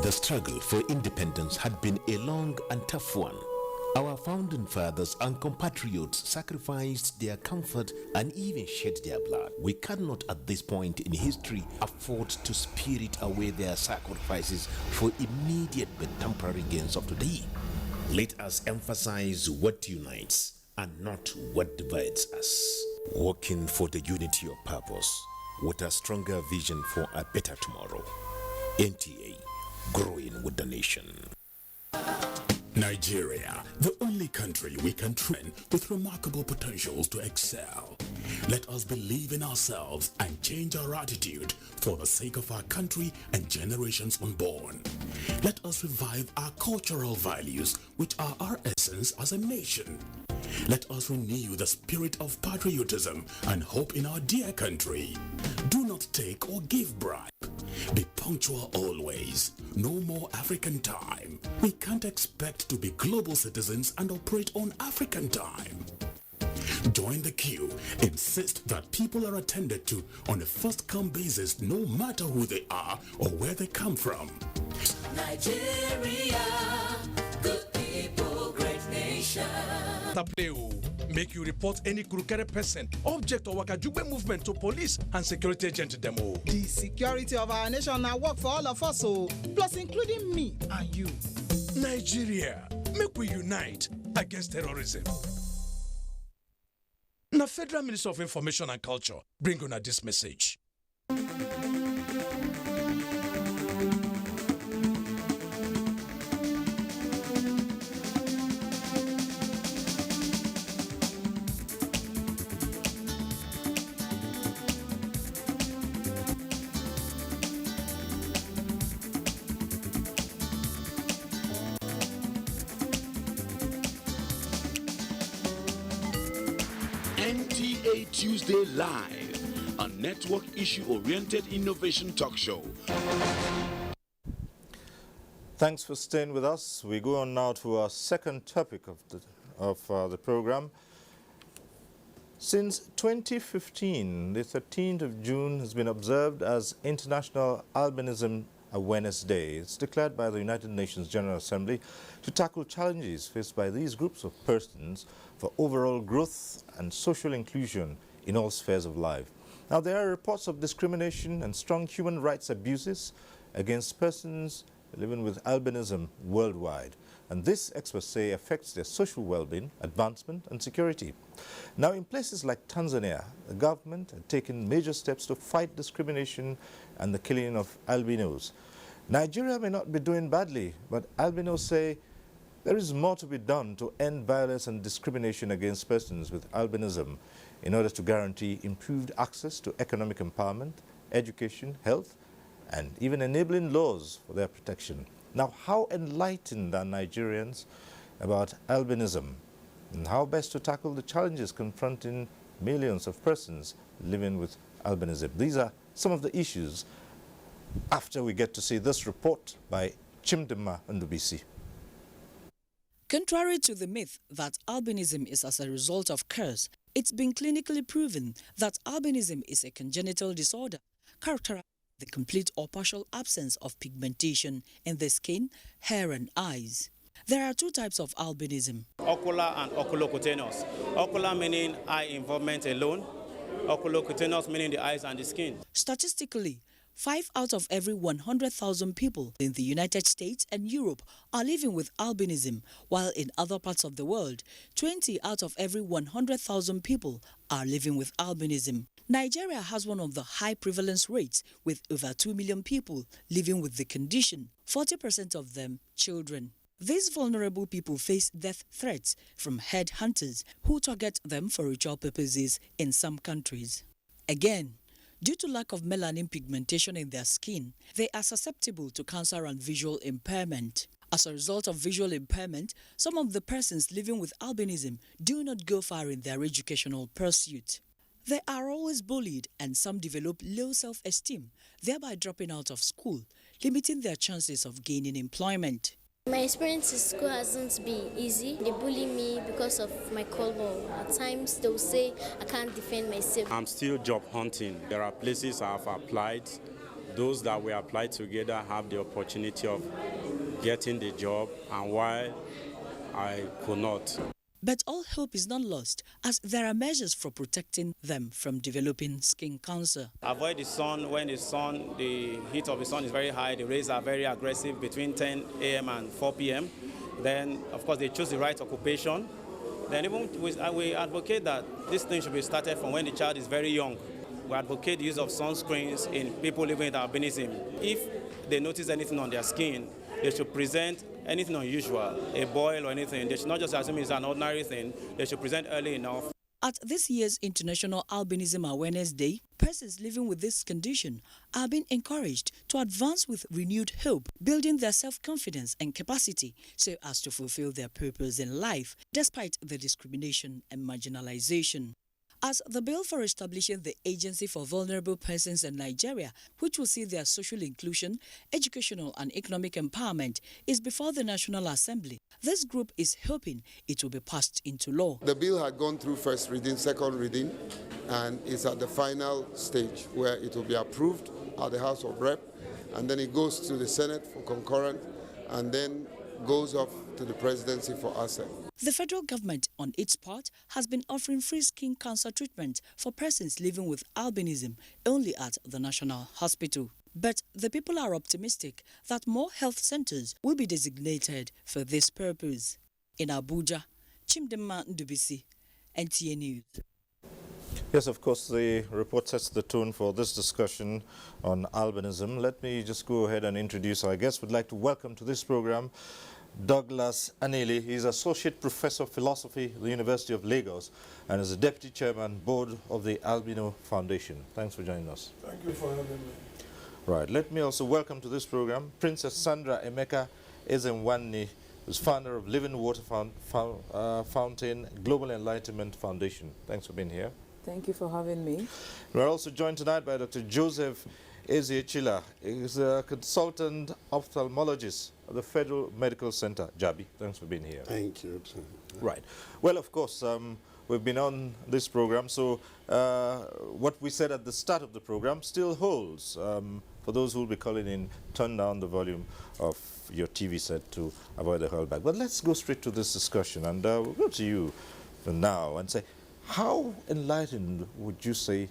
The struggle for independence had been a long and tough one. Our founding fathers and compatriots sacrificed their comfort and even shed their blood. We cannot at this point in history afford to spirit away their sacrifices for immediate but temporary gains of today. Let us emphasize what unites and not what divides us. Working for the unity of purpose with a stronger vision for a better tomorrow. NTA, growing with the nation. Nigeria, the only country we can train with remarkable potentials to excel. Let us believe in ourselves and change our attitude for the sake of our country and generations unborn. Let us revive our cultural values, which are our essence as a nation. Let us renew the spirit of patriotism and hope in our dear country. Do not take or give bribe. Be punctual always. No more African time. We can't expect to be global citizens and operate on African time. Join the queue. Insist that people are attended to on a first-come basis, no matter who they are or where they come from. Nigeria, good people, great nation. Make you report any crooked person, object or wakajube movement to police and security agent demo. The security of our nation now work for all of us, plus including me and you. Nigeria, make we unite against terrorism. Now, Federal Ministry of Information and Culture bring on this message. NTA Tuesday Live, a network issue-oriented innovation talk show. Thanks for staying with us. We go on now to our second topic of the program. Since 2015, the 13th of June has been observed as International Albinism Awareness Day. It's declared by the United Nations General Assembly to tackle challenges faced by these groups of persons for overall growth and social inclusion in all spheres of life. Now, there are reports of discrimination and strong human rights abuses against persons living with albinism worldwide. And this, experts say, affects their social well-being, advancement and security. Now, in places like Tanzania, the government had taken major steps to fight discrimination and the killing of albinos. Nigeria may not be doing badly, but albinos say there is more to be done to end violence and discrimination against persons with albinism in order to guarantee improved access to economic empowerment, education, health, and even enabling laws for their protection. Now, how enlightened are Nigerians about albinism and how best to tackle the challenges confronting millions of persons living with albinism? These are some of the issues after we get to see this report by Chimdima Ndubisi. Contrary to the myth that albinism is as a result of curse, it's been clinically proven that albinism is a congenital disorder characterized by the complete or partial absence of pigmentation in the skin, hair and eyes. There are two types of albinism. Ocular and oculocutaneous. Ocular meaning eye involvement alone, oculocutaneous meaning the eyes and the skin. Statistically, 5 out of every 100,000 people in the United States and Europe are living with albinism, while in other parts of the world, 20 out of every 100,000 people are living with albinism. Nigeria has one of the high prevalence rates, with over 2 million people living with the condition, 40% of them children. These vulnerable people face death threats from headhunters who target them for ritual purposes in some countries. Again, due to lack of melanin pigmentation in their skin, they are susceptible to cancer and visual impairment. As a result of visual impairment, some of the persons living with albinism do not go far in their educational pursuit. They are always bullied and some develop low self-esteem, thereby dropping out of school, limiting their chances of gaining employment. My experience in school hasn't been easy. They bully me because of my color. At times they'll say I can't defend myself. I'm still job hunting. There are places I've applied. Those that we applied together have the opportunity of getting the job, and while I could not. But all hope is not lost, as there are measures for protecting them from developing skin cancer. Avoid the sun. When the heat of the sun is very high, the rays are very aggressive between 10 a.m. and 4 p.m. Then, of course, they choose the right occupation. Then even we advocate that this thing should be started from when the child is very young. We advocate the use of sunscreens in people living with albinism. If they notice anything on their skin, they should present anything unusual, a boil or anything. They should not just assume it's an ordinary thing. They should present early enough. At this year's International Albinism Awareness Day, persons living with this condition are being encouraged to advance with renewed hope, building their self-confidence and capacity so as to fulfill their purpose in life, despite the discrimination and marginalization. As the bill for establishing the Agency for Vulnerable Persons in Nigeria, which will see their social inclusion, educational and economic empowerment, is before the National Assembly, this group is hoping it will be passed into law. The bill had gone through first reading, second reading, and it's at the final stage where it will be approved at the House of Rep, and then it goes to the Senate for concurrent, and then goes off to the presidency for assent. The federal government, on its part, has been offering free skin cancer treatment for persons living with albinism only at the National Hospital. But the people are optimistic that more health centers will be designated for this purpose. In Abuja, Chimdema Ndubisi, NTA News. Yes, of course, the report sets the tone for this discussion on albinism. Let me just go ahead and introduce our guest. We'd like to welcome to this program Douglas Anili. He's Associate Professor of Philosophy at the University of Lagos and is the Deputy Chairman, Board of the Albino Foundation. Thanks for joining us. Thank you for having me. Right. Let me also welcome to this program Princess Sandra Emeka Ezenwanni, who's founder of Living Water Fountain Global Enlightenment Foundation. Thanks for being here. Thank you for having me. We're also joined tonight by Dr. Joseph Eziechila. He's a consultant ophthalmologist at the Federal Medical Center, Jabi. Thanks for being here. Thank you. Right. Well, of course, we've been on this program, so what we said at the start of the program still holds. For those who will be calling in, turn down the volume of your TV set to avoid the hurlback. But let's go straight to this discussion, and we'll go to you for now and say, how enlightened would you say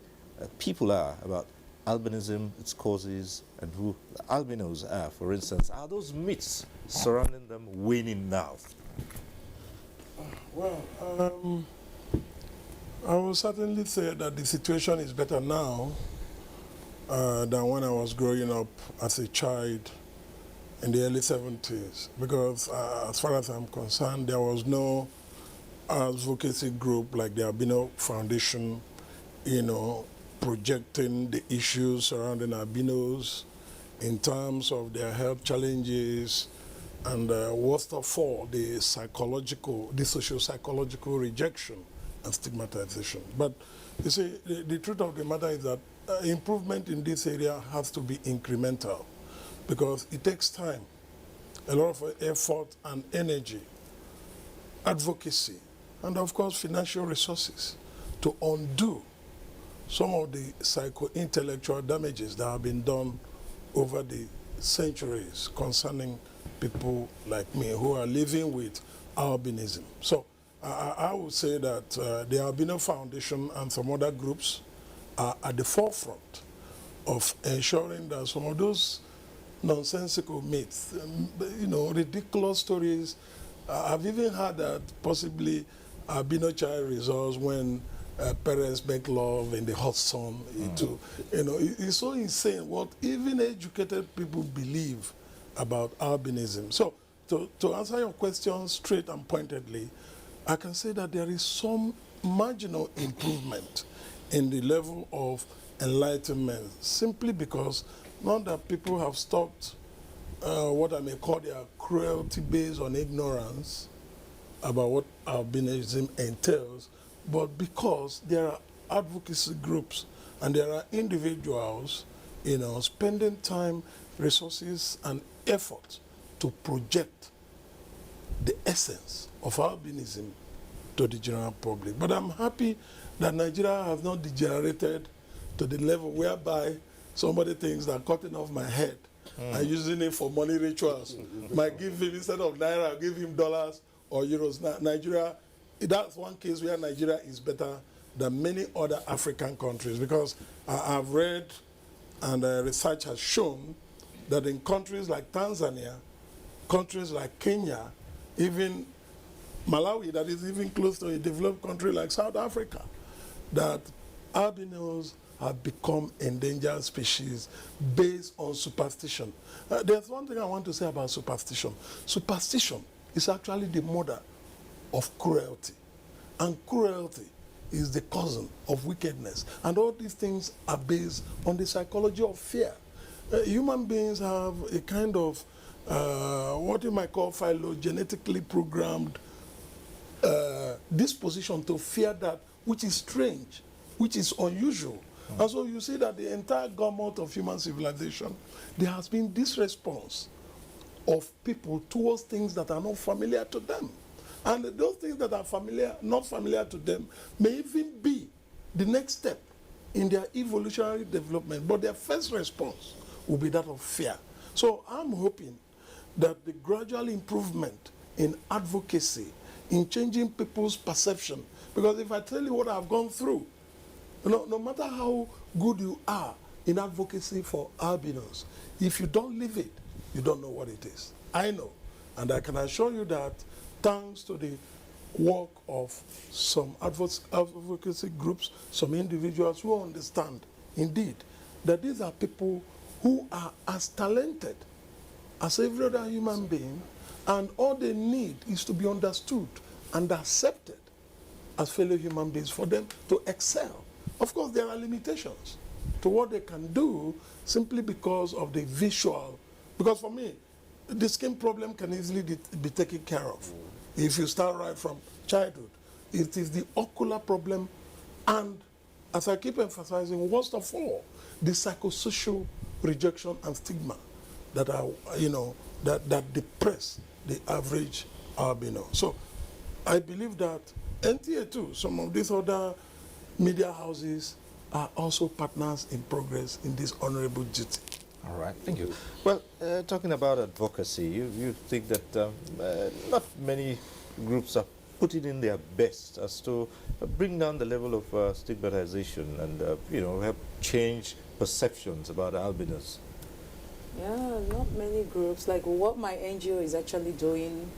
people are about albinism, its causes, and who the albinos are, for instance? Are those myths surrounding them waning now? Well, I will certainly say that the situation is better now than when I was growing up as a child in the early 70s, because as far as I'm concerned, there was no advocacy group like the Albino Foundation, projecting the issues surrounding albinos in terms of their health challenges and worst of all, the socio-psychological rejection and stigmatization. But you see, the truth of the matter is that improvement in this area has to be incremental because it takes time, a lot of effort and energy, advocacy, and of course financial resources to undo some of the psycho-intellectual damages that have been done over the centuries concerning people like me who are living with albinism. So I would say that the Albino Foundation and some other groups are at the forefront of ensuring that some of those nonsensical myths, ridiculous stories. I've even heard that possibly albino child results when parents make love in the hot sun. It's so insane what even educated people believe about albinism. So to answer your question straight and pointedly, I can say that there is some marginal improvement in the level of enlightenment, simply because not that people have stopped what I may call their cruelty based on ignorance about what albinism entails, but because there are advocacy groups and there are individuals, spending time, resources, and effort to project the essence of albinism to the general public. But I'm happy that Nigeria has not degenerated to the level whereby somebody thinks that cutting off my head and using it for money rituals might give him, instead of naira, I'll give him dollars or euros. Nigeria, that's one case where Nigeria is better than many other African countries, because I've read and research has shown that in countries like Tanzania, countries like Kenya, even Malawi, that is even close to a developed country like South Africa, that albinos have become endangered species based on superstition. There's one thing I want to say about superstition. Superstition is actually the mother of cruelty, and cruelty is the cousin of wickedness. And all these things are based on the psychology of fear. Human beings have a kind of what you might call phylogenetically programmed disposition to fear that which is strange, which is unusual. And so you see that the entire gamut of human civilization, there has been this response of people towards things that are not familiar to them. And those things that are not familiar to them may even be the next step in their evolutionary development, but their first response will be that of fear. So I'm hoping that the gradual improvement in advocacy, in changing people's perception, because if I tell you what I've gone through, no matter how good you are in advocacy for albinos, if you don't live it, you don't know what it is. I know, and I can assure you that thanks to the work of some advocacy groups, some individuals who understand, indeed, that these are people who are as talented as every other human being, and all they need is to be understood and accepted as fellow human beings for them to excel. Of course, there are limitations to what they can do simply because of the visual. Because for me, the skin problem can easily be taken care of if you start right from childhood. It is the ocular problem, and as I keep emphasizing, worst of all, the psychosocial rejection and stigma that are, that depress the average albino. So I believe that NTA too, some of these other media houses are also partners in progress in this honorable duty. All right, thank you. Well, talking about advocacy, you think that not many groups are putting in their best as to bring down the level of stigmatization and, help change perceptions about albinos? Yeah, not many groups. Like what my NGO is actually doing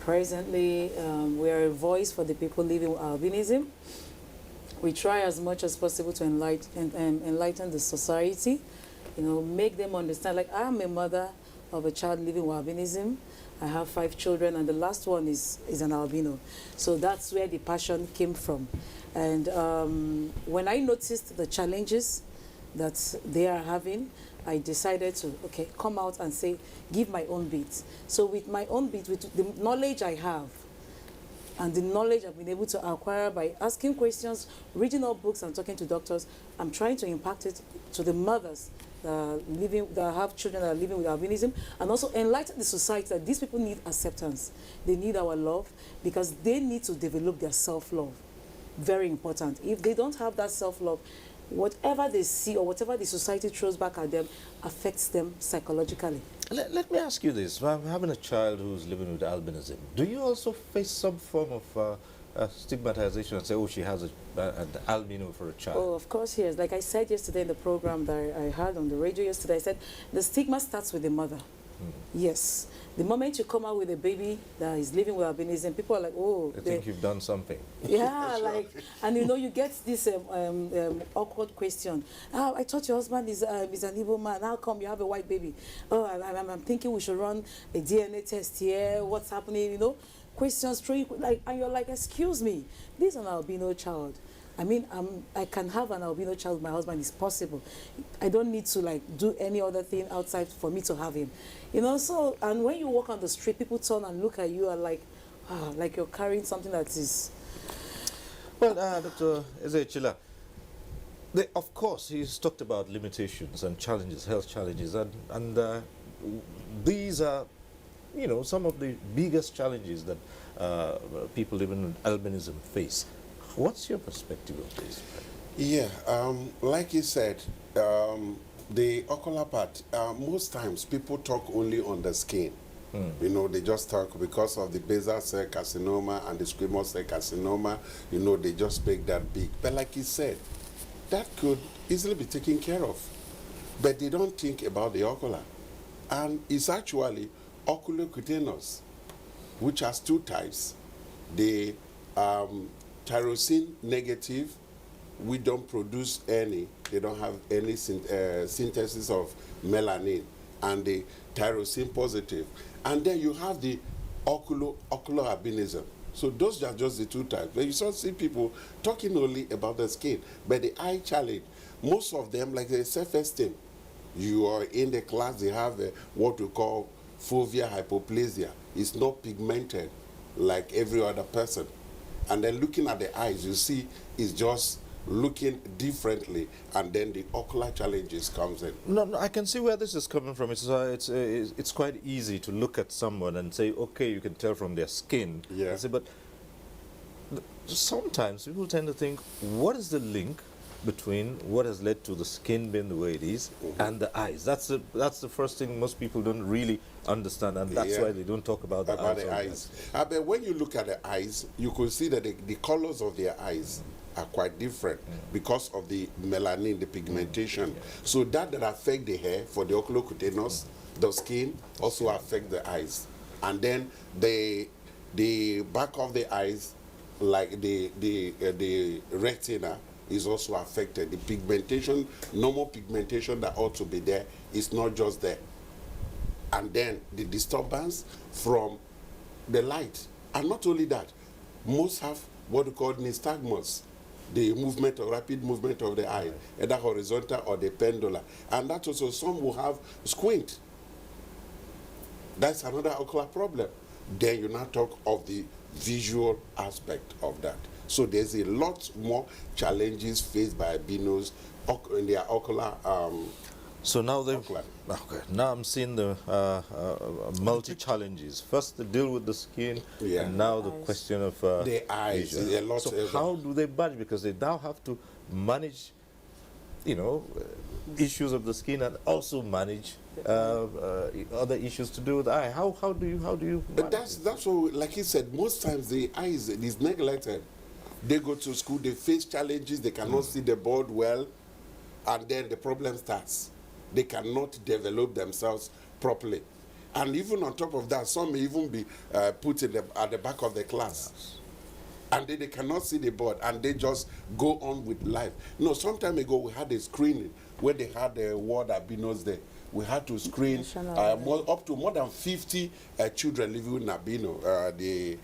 presently, we are a voice for the people living with albinism. We try as much as possible to enlighten the society, make them understand. Like I am a mother of a child living with albinism. I have 5 children, and the last one is an albino. So that's where the passion came from. And when I noticed the challenges that they are having, I decided to, come out and say, give my own bit. So with my own bit, with the knowledge I have, and the knowledge I've been able to acquire by asking questions, reading up books, and talking to doctors, I'm trying to impact it to the mothers that have children that are living with albinism, and also enlighten the society that these people need acceptance. They need our love, because they need to develop their self-love. Very important. If they don't have that self-love, whatever they see or whatever the society throws back at them affects them psychologically. Let me ask you this. I'm having a child who's living with albinism. Do you also face some form of stigmatization and say, oh, she has an albino for a child? Oh, of course, yes. Like I said yesterday in the program that I had on the radio yesterday, I said the stigma starts with the mother. Yes. The moment you come out with a baby that is living with albinism, people are like, oh. I think you've done something. Yeah, like, and you know, you get this awkward question. Oh, I thought your husband is an Igbo man. How come you have a white baby? Oh, I'm thinking we should run a DNA test here. What's happening? You know, questions, like, and you're like, excuse me, this is an albino child. I mean, I can have an albino child with my husband. It's possible. I don't need to like do any other thing outside for me to have him. You know, so, and when you walk on the street, people turn and look at you and like, like you're carrying something that is... Well, Dr. Ezechila, of course, he's talked about limitations and challenges, health challenges, and these are, you know, some of the biggest challenges that people living with albinism face. What's your perspective of this? Yeah, like you said, the ocular part, most times people talk only on the skin. You know, they just talk because of the basal cell carcinoma and the squamous cell carcinoma, you know, they just make that big. But like you said, that could easily be taken care of. But they don't think about the ocular. And it's actually oculocutaneous, which has two types. The tyrosine negative, we don't produce any, they don't have any synthesis of melanin, and the tyrosine positive. And then you have the ocular albinism. So those are just the two types. But you sort of see people talking only about the skin, but the eye challenge, most of them, like the self-esteem, you are in the class, they have what we call fovea hypoplasia. It's not pigmented like every other person. And then looking at the eyes, you see it's just looking differently, and then the ocular challenges comes in. No, I can see where this is coming from. It's quite easy to look at someone and say, okay, you can tell from their skin. Yeah. But sometimes people tend to think, what is the link between what has led to the skin being the way it is and the eyes? That's the first thing most people don't really understand, and that's why they don't talk about the eyes. But when you look at the eyes, you could see that the colors of their eyes are quite different because of the melanin, the pigmentation. So that affect the hair for the oculocutaneous, the skin also affect the eyes. And then the back of the eyes, like the retina, is also affected. The pigmentation, normal pigmentation that ought to be there is not just there. And then the disturbance from the light. And not only that, most have what we call nystagmus, the movement or rapid movement of the eye, either horizontal or the pendular. And that also, some will have squint. That's another ocular problem. Then you now talk of the visual aspect of that. So there's a lot more challenges faced by albinos in their ocular. So now now I'm seeing the multi challenges. First, they deal with the skin, and now the question of the eyes. A lot. So how do they manage? Because they now have to manage, you know, issues of the skin and also manage other issues to do with the eye. How do you? But that's what, like he said, most times the eyes is neglected. They go to school, they face challenges, they cannot see the board well, and then the problem starts. They cannot develop themselves properly. And even on top of that, some may even be put at the back of the class. And they cannot see the board, and they just go on with life. No, some time ago we had a screening where they had the ward albinos there. We had to screen up to more than 50 children living with albino. The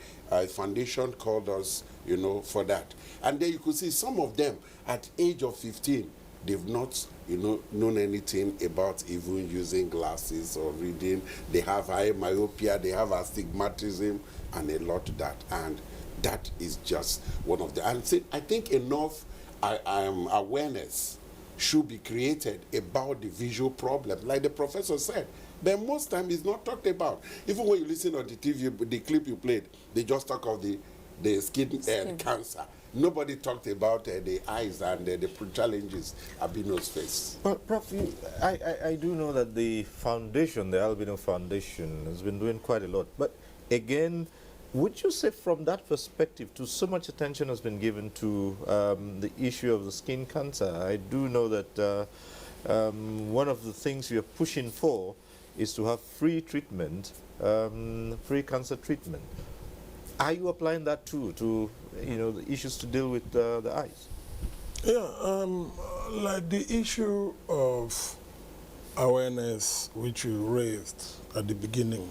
foundation called us, you know, for that. And then you could see some of them at age of 15, they've not, you know, known anything about even using glasses or reading. They have high myopia, they have astigmatism, and a lot of that. And that is just one of the. And I think enough awareness should be created about the visual problem, like the professor said. But most time it's not talked about. Even when you listen on the TV, the clip you played, they just talk of the skin cancer. Nobody talked about the eyes and the challenges albinos face. Well, Prof, I do know that the foundation, the Albino Foundation, has been doing quite a lot. But again, would you say from that perspective, too, so much attention has been given to the issue of the skin cancer? I do know that one of the things you're pushing for is to have free treatment, free cancer treatment. Are you applying that too to, the issues to deal with the eyes? Yeah, like the issue of awareness which you raised at the beginning,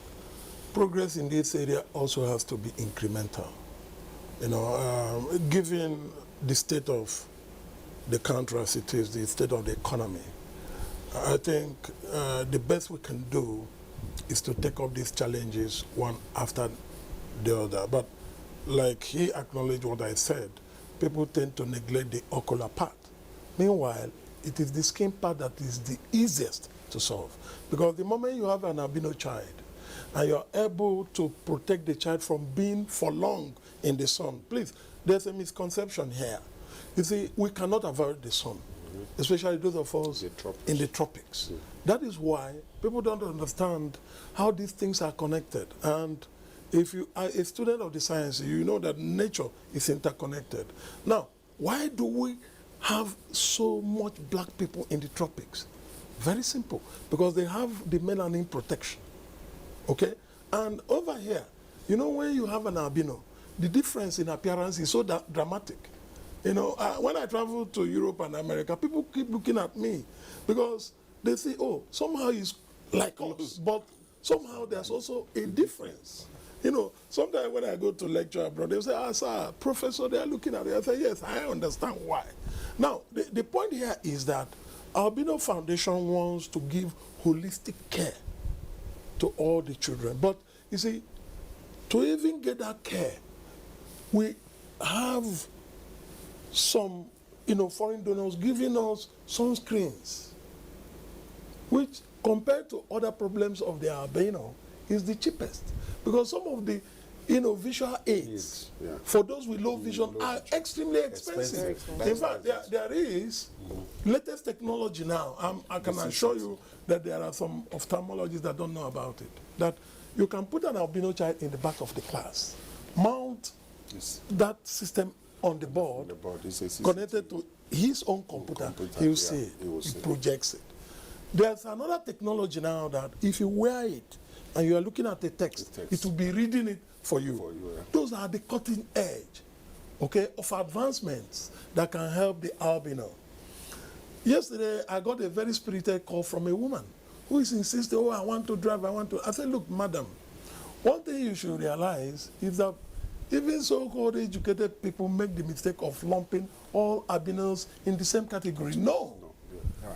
progress in this area also has to be incremental. Given the state of the country as it is, the state of the economy, I think the best we can do is to take up these challenges one after the other. But like he acknowledged what I said, people tend to neglect the ocular part. Meanwhile, it is the skin part that is the easiest to solve. Because the moment you have an albino child and you're able to protect the child from being for long in the sun, please, there's a misconception here. You see, we cannot avoid the sun, especially those of us in the tropics. That is why people don't understand how these things are connected. And if you are a student of the science, you know that nature is interconnected. Now, why do we have so much black people in the tropics? Very simple, because they have the melanin protection, okay? And over here, when you have an albino, the difference in appearance is so dramatic. When I travel to Europe and America, people keep looking at me because they say, oh, somehow he's like us, but somehow there's also a difference. Sometimes when I go to lecture abroad, they say, sir, professor, they are looking at it. I say, yes, I understand why. Now, the point here is that Albino Foundation wants to give holistic care to all the children. But, you see, to even get that care, we have some, foreign donors giving us sunscreens, which compared to other problems of the albino is the cheapest. Because some of the visual aids for those with low vision are extremely expensive. In fact, there is latest technology now. I can assure you that there are some ophthalmologists that don't know about it. That you can put an albino child in the back of the class, mount that system on the board, connected to his own computer, he'll see it, he projects it. There's another technology now that if you wear it, and you are looking at the text, it will be reading it for you. Those are the cutting edge, of advancements that can help the albino. Yesterday, I got a very spirited call from a woman who is insisting, oh, I want to drive, I said, look, madam, one thing you should realize is that even so-called educated people make the mistake of lumping all albinos in the same category. No.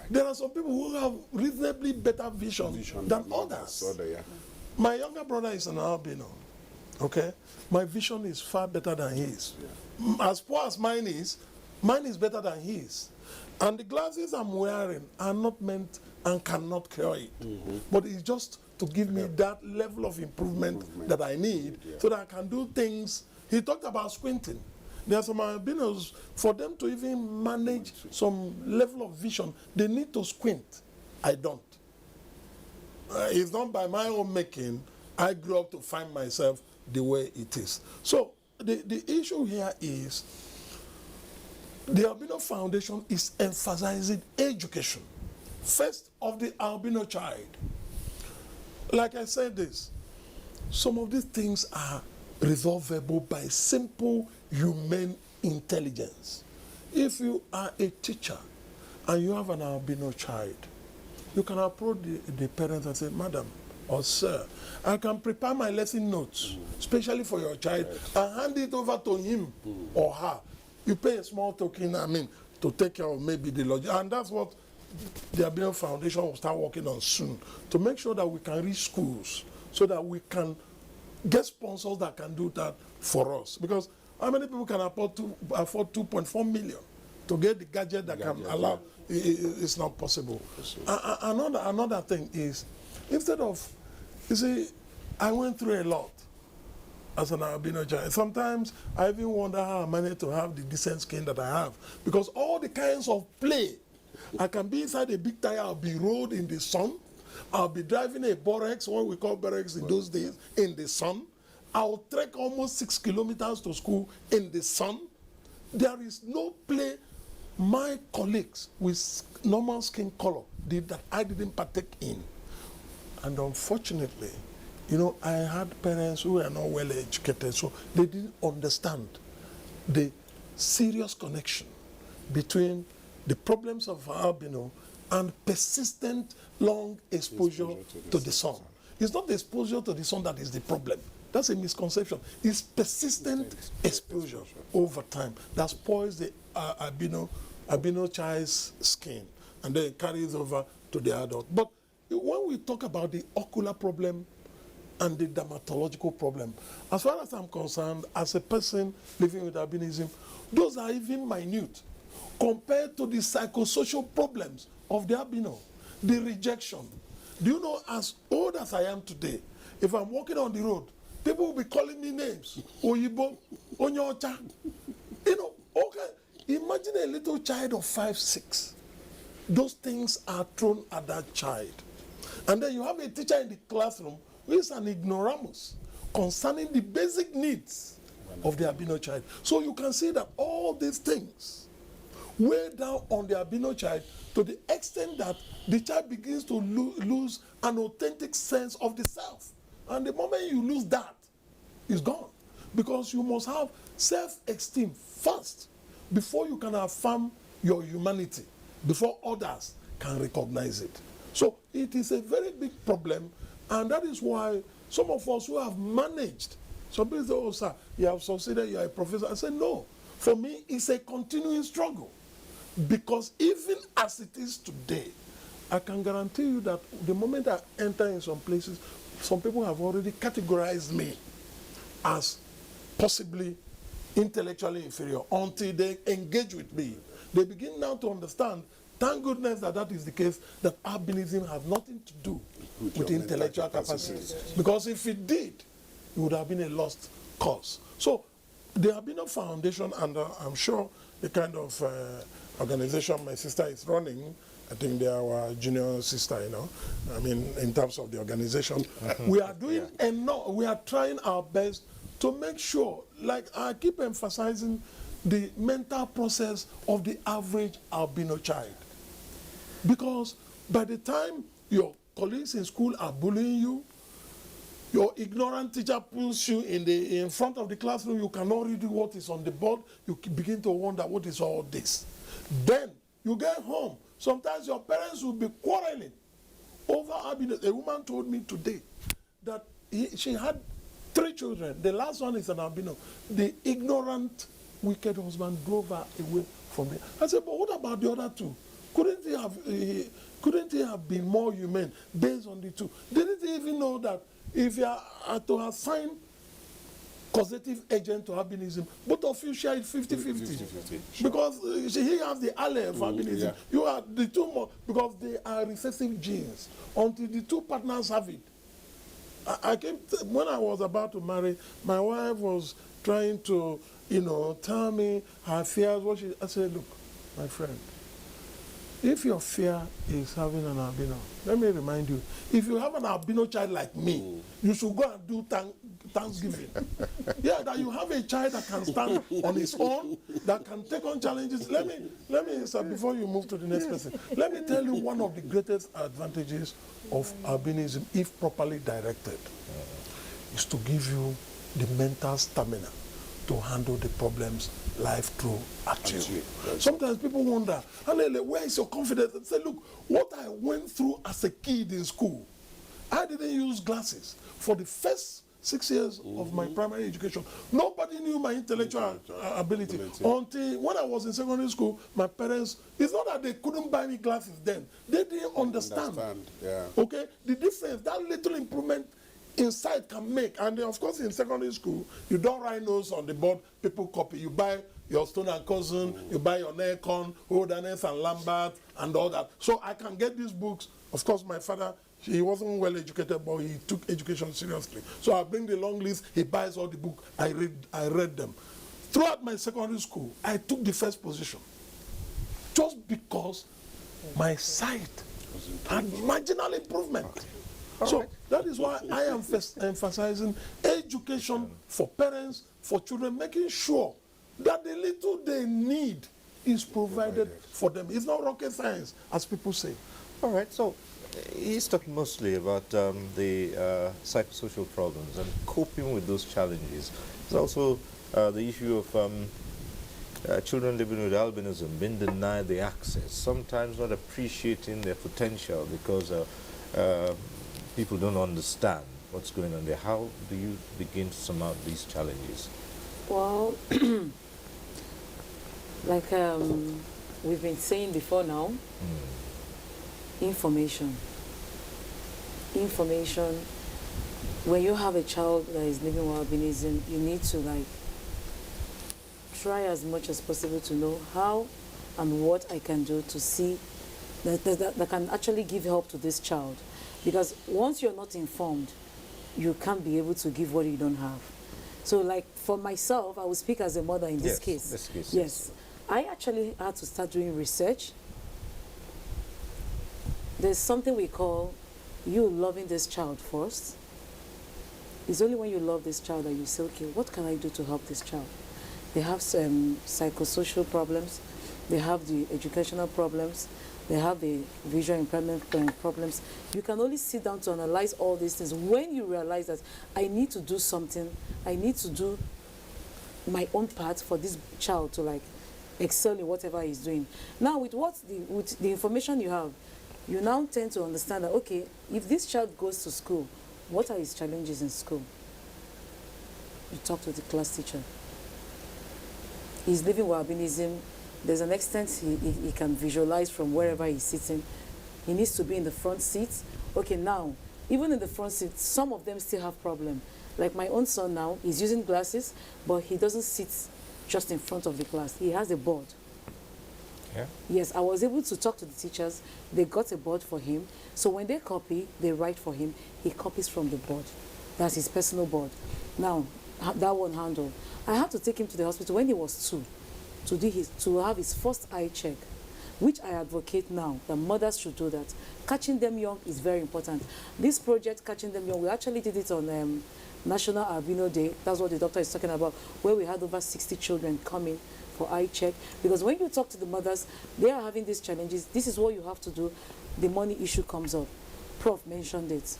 There are some people who have reasonably better vision than others. My younger brother is an albino, My vision is far better than his. As poor as mine is better than his. And the glasses I'm wearing are not meant and cannot cure it. But it's just to give me that level of improvement that I need so that I can do things. He talked about squinting. There are some albinos, for them to even manage some level of vision, they need to squint. I don't. It's not by my own making. I grew up to find myself the way it is. So the issue here is the Albino Foundation is emphasizing education, first of the albino child. Like I said this, some of these things are resolvable by simple human intelligence. If you are a teacher and you have an albino child, you can approach the parents and say, madam or sir, I can prepare my lesson notes, especially for your child, and hand it over to him or her. You pay a small token, to take care of maybe the logic. And that's what the Albino Foundation will start working on soon, to make sure that we can reach schools, so that we can get sponsors that can do that for us. Because how many people can afford 2.4 million to get the gadget that can allow? It's not possible. Another thing is, instead of, you see, I went through a lot as an albino child. Sometimes I even wonder how I managed to have the decent skin that I have. Because all the kinds of play, I can be inside a big tire, I'll be rolled in the sun, I'll be driving a Borex, what we call Borex in those days, in the sun. I'll trek almost 6 kilometers to school in the sun. There is no play my colleagues with normal skin color did that I didn't partake in. And unfortunately, you know, I had parents who were not well educated, so they didn't understand the serious connection between the problems of albino and persistent long exposure to the sun. It's not the exposure to the sun that is the problem. That's a misconception. It's persistent exposure over time that spoils the albino child's skin and then carries over to the adult. But when we talk about the ocular problem and the dermatological problem, as far as I'm concerned, as a person living with albinism, those are even minute compared to the psychosocial problems of the albino, the rejection. Do you know, as old as I am today, if I'm walking on the road, people will be calling me names. Oyibo, Onyocha. You know, okay, imagine a little child of 5, 6. Those things are thrown at that child. And then you have a teacher in the classroom who is an ignoramus concerning the basic needs of the albino child. So you can see that all these things weigh down on the albino child to the extent that the child begins to lose an authentic sense of the self. And the moment you lose that, it's gone. Because you must have self-esteem first before you can affirm your humanity, before others can recognize it. So it is a very big problem, and that is why some of us who have managed, some people say, oh sir, you have succeeded, you are a professor. I say, no, for me it's a continuing struggle. Because even as it is today, I can guarantee you that the moment I enter in some places, some people have already categorized me as possibly intellectually inferior until they engage with me. They begin now to understand, thank goodness that that is the case, that albinism has nothing to do with intellectual capacity. Because if it did, it would have been a lost cause. So the Albino Foundation, and I'm sure the kind of organization my sister is running, I think they are our junior sister, you know, I mean, in terms of the organization. We are doing enough, we are trying our best to make sure, like I keep emphasizing, the mental process of the average albino child. Because by the time your colleagues in school are bullying you, your ignorant teacher pulls you in front of the classroom, you cannot read what is on the board, you begin to wonder what is all this. Then you get home, sometimes your parents will be quarreling over albino. A woman told me today that she had 3 children, the last one is an albino. The ignorant, wicked husband drove her away from me. I said, but what about the other 2? Couldn't he have been more humane based on the 2? Didn't he even know that if you are to assign causative agent to albinism, both of you share it 50-50. Sure. Because he has the allele of albinism. Yeah. You are the 2 more, because they are recessive genes. Until the 2 partners have it. When I was about to marry, my wife was trying to, you know, tell me her fears. I said, look, my friend, if your fear is having an albino, let me remind you, if you have an albino child like me, you should go and do Thanksgiving. Yeah, that you have a child that can stand on his own, that can take on challenges. Let me, sir, before you move to the next person, let me tell you one of the greatest advantages of albinism, if properly directed, is to give you the mental stamina to handle the problems life throws at you. Sometimes people wonder, where is your confidence? And say, look, what I went through as a kid in school, I didn't use glasses for the first 6 years of my primary education. Nobody knew my intellectual ability until when I was in secondary school. My parents, it's not that they couldn't buy me glasses then, they didn't understand. Yeah. Okay, the difference, that little improvement inside can make. And then, of course, in secondary school, you don't write notes on the board, people copy. You buy your Stone and Cousin, you buy your Necon, Holderness and Lambert, and all that. So I can get these books. Of course, my father, he wasn't well educated, but he took education seriously. So I bring the long list, he buys all the books, I read them. Throughout my secondary school, I took the first position. Just because my sight had marginal improvement. So that is why I am emphasizing education for parents, for children, making sure that the little they need is provided for them. It's not rocket science, as people say. All right, so He's talking mostly about the psychosocial problems and coping with those challenges. There's also the issue of children living with albinism being denied the access, sometimes not appreciating their potential because people don't understand what's going on there. How do you begin to surmount these challenges? Well, like we've been saying before now, information. When you have a child that is living with albinism, you need to like try as much as possible to know how and what I can do to see that can actually give help to this child. Because once you're not informed, you can't be able to give what you don't have. So like for myself, I will speak as a mother in this case. Yes. I actually had to start doing research. There's something we call you loving this child first. It's only when you love this child that you say, okay, what can I do to help this child? They have some psychosocial problems. They have the educational problems. They have the visual impairment problems. You can only sit down to analyze all these things when you realize that I need to do something. I need to do my own part for this child to like excel in whatever he's doing. Now with the information you have, you now tend to understand that, okay, if this child goes to school, what are his challenges in school? You talk to the class teacher. He's living with albinism. There's an extent he can visualize from wherever he's sitting. He needs to be in the front seat. Okay, now, even in the front seat, some of them still have problem. Like my own son now, he's using glasses, but he doesn't sit just in front of the class. He has a board. Yeah. Yes, I was able to talk to the teachers. They got a board for him. So when they copy, they write for him. He copies from the board. That's his personal board. Now, that one handle. I had to take him to the hospital when he was 2 to have his first eye check, which I advocate now that mothers should do that. Catching them young is very important. This project, Catching Them Young, we actually did it on National Albino Day. That's what the doctor is talking about, where we had over 60 children coming for eye check. Because when you talk to the mothers, they are having these challenges. This is what you have to do. The money issue comes up. Prof mentioned it.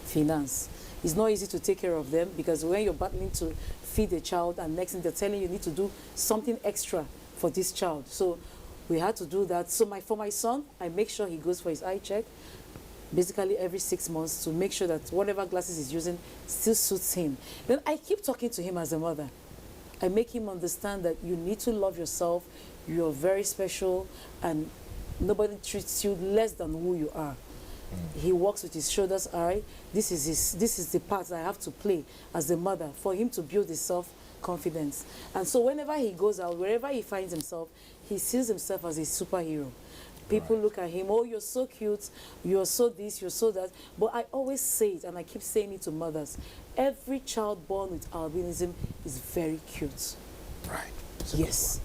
Finance. It's not easy to take care of them because when you're battling to feed a child and next thing they're telling you need to do something extra for this child. So we had to do that. So for my son, I make sure he goes for his eye check basically every 6 months to make sure that whatever glasses he's using still suits him. Then I keep talking to him as a mother. I make him understand that you need to love yourself, you're very special, and nobody treats you less than who you are. He walks with his shoulders high. This is the part I have to play as a mother for him to build his self-confidence. And so whenever he goes out, wherever he finds himself, he sees himself as a superhero. People look at him, oh, you're so cute, you're so this, you're so that. But I always say it, and I keep saying it to mothers, every child born with albinism is very cute. Right. Yes.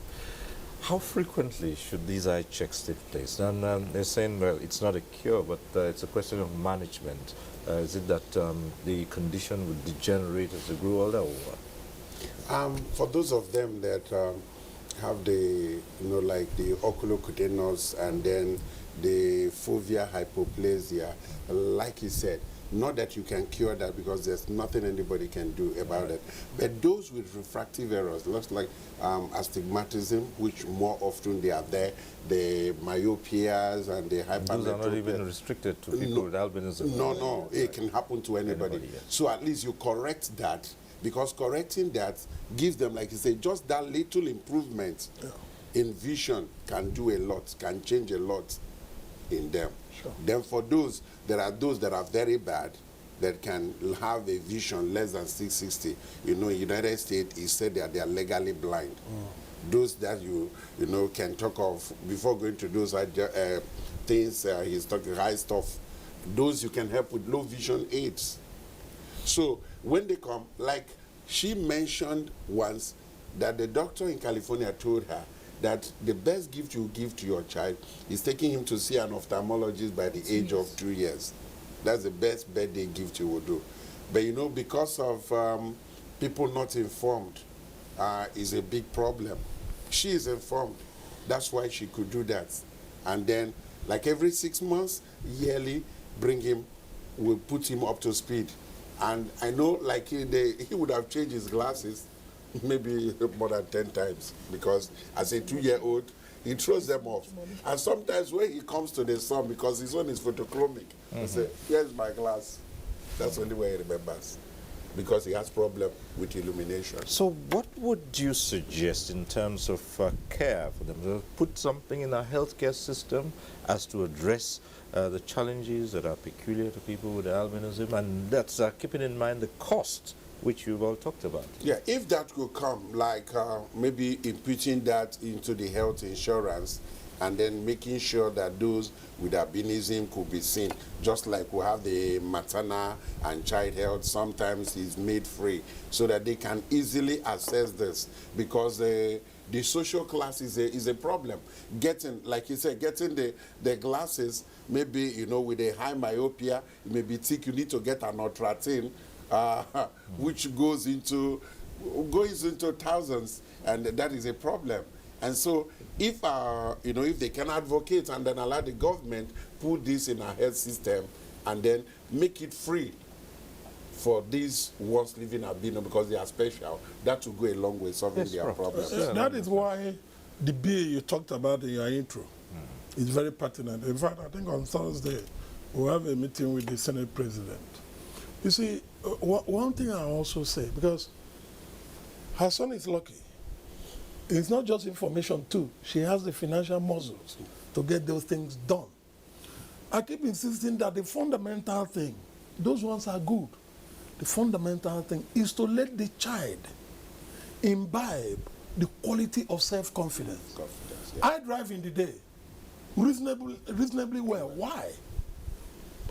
How frequently should these eye checks take place? And they're saying, well, it's not a cure, but it's a question of management. Is it that the condition would degenerate as they grow older, or what? For those of them that have the, like the oculocutaneous and then the fovea hypoplasia, like you said, not that you can cure that because there's nothing anybody can do about it. But those with refractive errors, looks like astigmatism, which more often they are there, the myopias and the hypermetropia. Those are not even restricted to people with albinism. No, it can happen to anybody. Yes. So at least you correct that, because correcting that gives them, like you say, just that little improvement in vision can do a lot, can change a lot in them. Sure. Then for those, there are those that are very bad that can have a vision less than 660. In United States, it said that they are legally blind. Those that you can talk of, before going to those things, he's talking high stuff, those you can help with low vision aids. So when they come, like she mentioned once that the doctor in California told her that the best gift you give to your child is taking him to see an ophthalmologist by the age of 2 years. That's the best birthday gift you will do. But because of people not informed is a big problem. She is informed. That's why she could do that. And then, like every 6 months, yearly, bring him, we'll put him up to speed. And I know, like, he would have changed his glasses maybe more than 10 times, because as a 2-year-old, he throws them off. And sometimes when he comes to the sun, because his own is photochromic, he say, here's my glass. That's the only way he remembers, because he has problem with illumination. So what would you suggest in terms of care for them? To put something in our healthcare system as to address the challenges that are peculiar to people with albinism, and that's keeping in mind the cost, which you've all talked about. Yeah, if that could come, like maybe imputing that into the health insurance, and then making sure that those with albinism could be seen, just like we have the maternal and child health, sometimes is made free, so that they can easily access this, because the social class is a problem. Getting, like you said, getting the glasses, maybe, you know, with a high myopia, it may be thick, you need to get an ultratin, which goes into thousands, and that is a problem. And so, if you know, if they can advocate and then allow the government put this in our health system and then make it free for these ones living albino, because they are special, that will go a long way solving their problems. That is why the bill you talked about in your intro is very pertinent. In fact, I think on Thursday we'll have a meeting with the Senate President. You see, one thing I also say, because her son is lucky. It's not just information too. She has the financial muscles to get those things done. I keep insisting that the fundamental thing, those ones are good. The fundamental thing is to let the child imbibe the quality of self-confidence. Yeah. I drive in the day reasonably well. Why?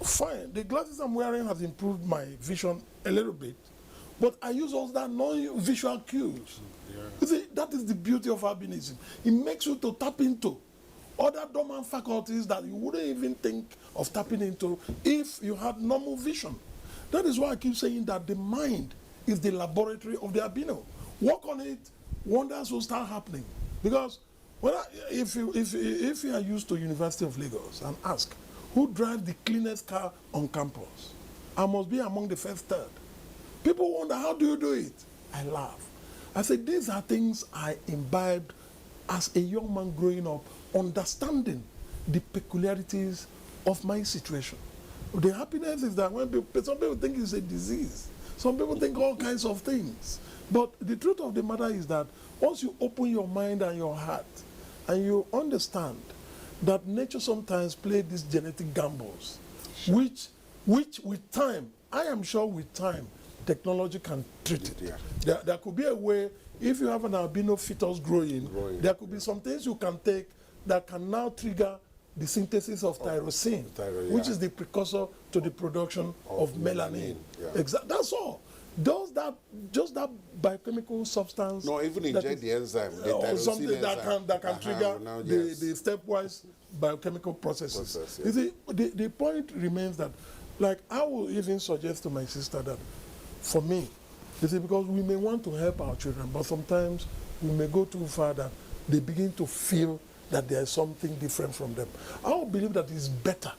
Fine, the glasses I'm wearing has improved my vision a little bit, but I use all that non-visual cues. Yeah. You see, that is the beauty of albinism. It makes you to tap into other dormant faculties that you wouldn't even think of tapping into if you had normal vision. That is why I keep saying that the mind is the laboratory of the albino. Work on it, wonders will start happening. Because if you are used to University of Lagos and ask, who drives the cleanest car on campus? I must be among the first third. People wonder, how do you do it? I laugh. I say, these are things I imbibed as a young man growing up, understanding the peculiarities of my situation. The happiness is that when some people think it's a disease, some people think all kinds of things. But the truth of the matter is that once you open your mind and your heart, and you understand that nature sometimes plays these genetic gambles, which with time, I am sure with time, technology can treat it. Yeah. There could be a way, if you have an albino fetus growing, there could be some things you can take that can now trigger the synthesis of tyrosine, which is the precursor to the production of melanin. Yeah. That's all. Just that biochemical substance. No, even inject the enzyme, the or something enzyme. that can trigger the stepwise biochemical processes. You see, the point remains that, like, I will even suggest to my sister that, for me, you see, because we may want to help our children, but sometimes we may go too far that they begin to feel that there is something different from them. I will believe that it's better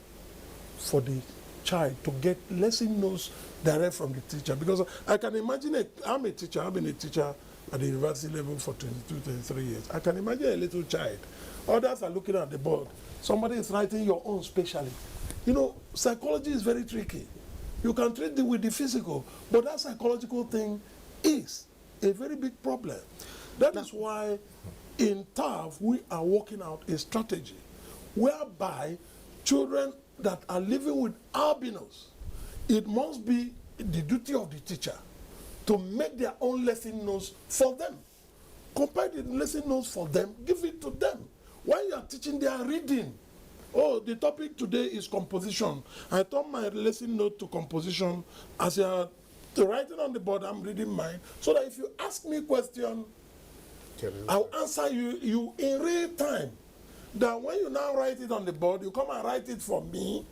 for the child to get lesson notes direct from the teacher, because I can imagine, I'm a teacher, I've been a teacher at the university level for 22, 23 years. I can imagine a little child. Others are looking at the board. Somebody is writing your own specially. You know, psychology is very tricky. You can treat it with the physical, but that psychological thing is a very big problem. That is why in TAF, we are working out a strategy whereby children that are living with albinos, it must be the duty of the teacher to make their own lesson notes for them. Compile the lesson notes for them, give it to them. While you are teaching, they are reading. Oh, the topic today is composition. I turn my lesson note to composition. As you are writing on the board, I'm reading mine, so that if you ask me a question, I'll answer you in real time. That when you now write it on the board, you come and write it for me.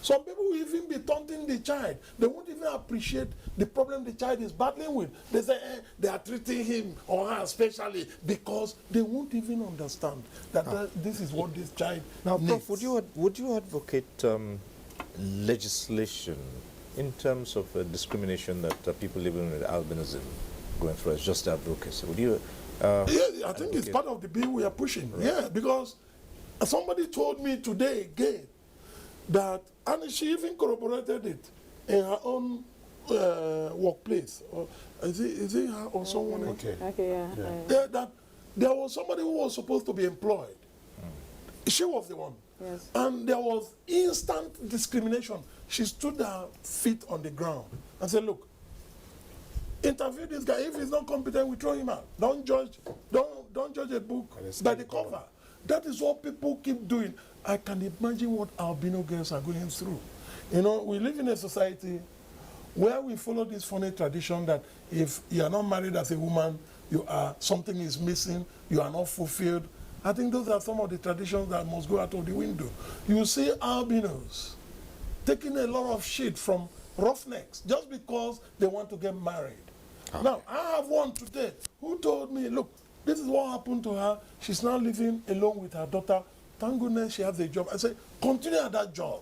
Some people will even be taunting the child. They won't even appreciate the problem the child is battling with. They say, they are treating him or her specially, because they won't even understand that this is what this child needs. Prof, would you advocate legislation in terms of discrimination that people living with albinism going through as just advocacy? Would you? Yeah, I think it's part of the bill we are pushing. Right. Yeah, because somebody told me today again that, and she even corroborated it in her own workplace. Is it her or someone else? Okay, Yeah, that there was somebody who was supposed to be employed. She was the one. Yes. And there was instant discrimination. She stood her feet on the ground and said, look, interview this guy. If he's not competent, we throw him out. Don't judge a book by the cover. That is what people keep doing. I can imagine what albino girls are going through. You know, we live in a society where we follow this funny tradition that if you are not married as a woman, something is missing, you are not fulfilled. I think those are some of the traditions that must go out of the window. You see albinos taking a lot of shit from roughnecks just because they want to get married. Okay. Now, I have one today who told me, look, this is what happened to her. She's now living alone with her daughter. Thank goodness she has a job. I say, continue at that job.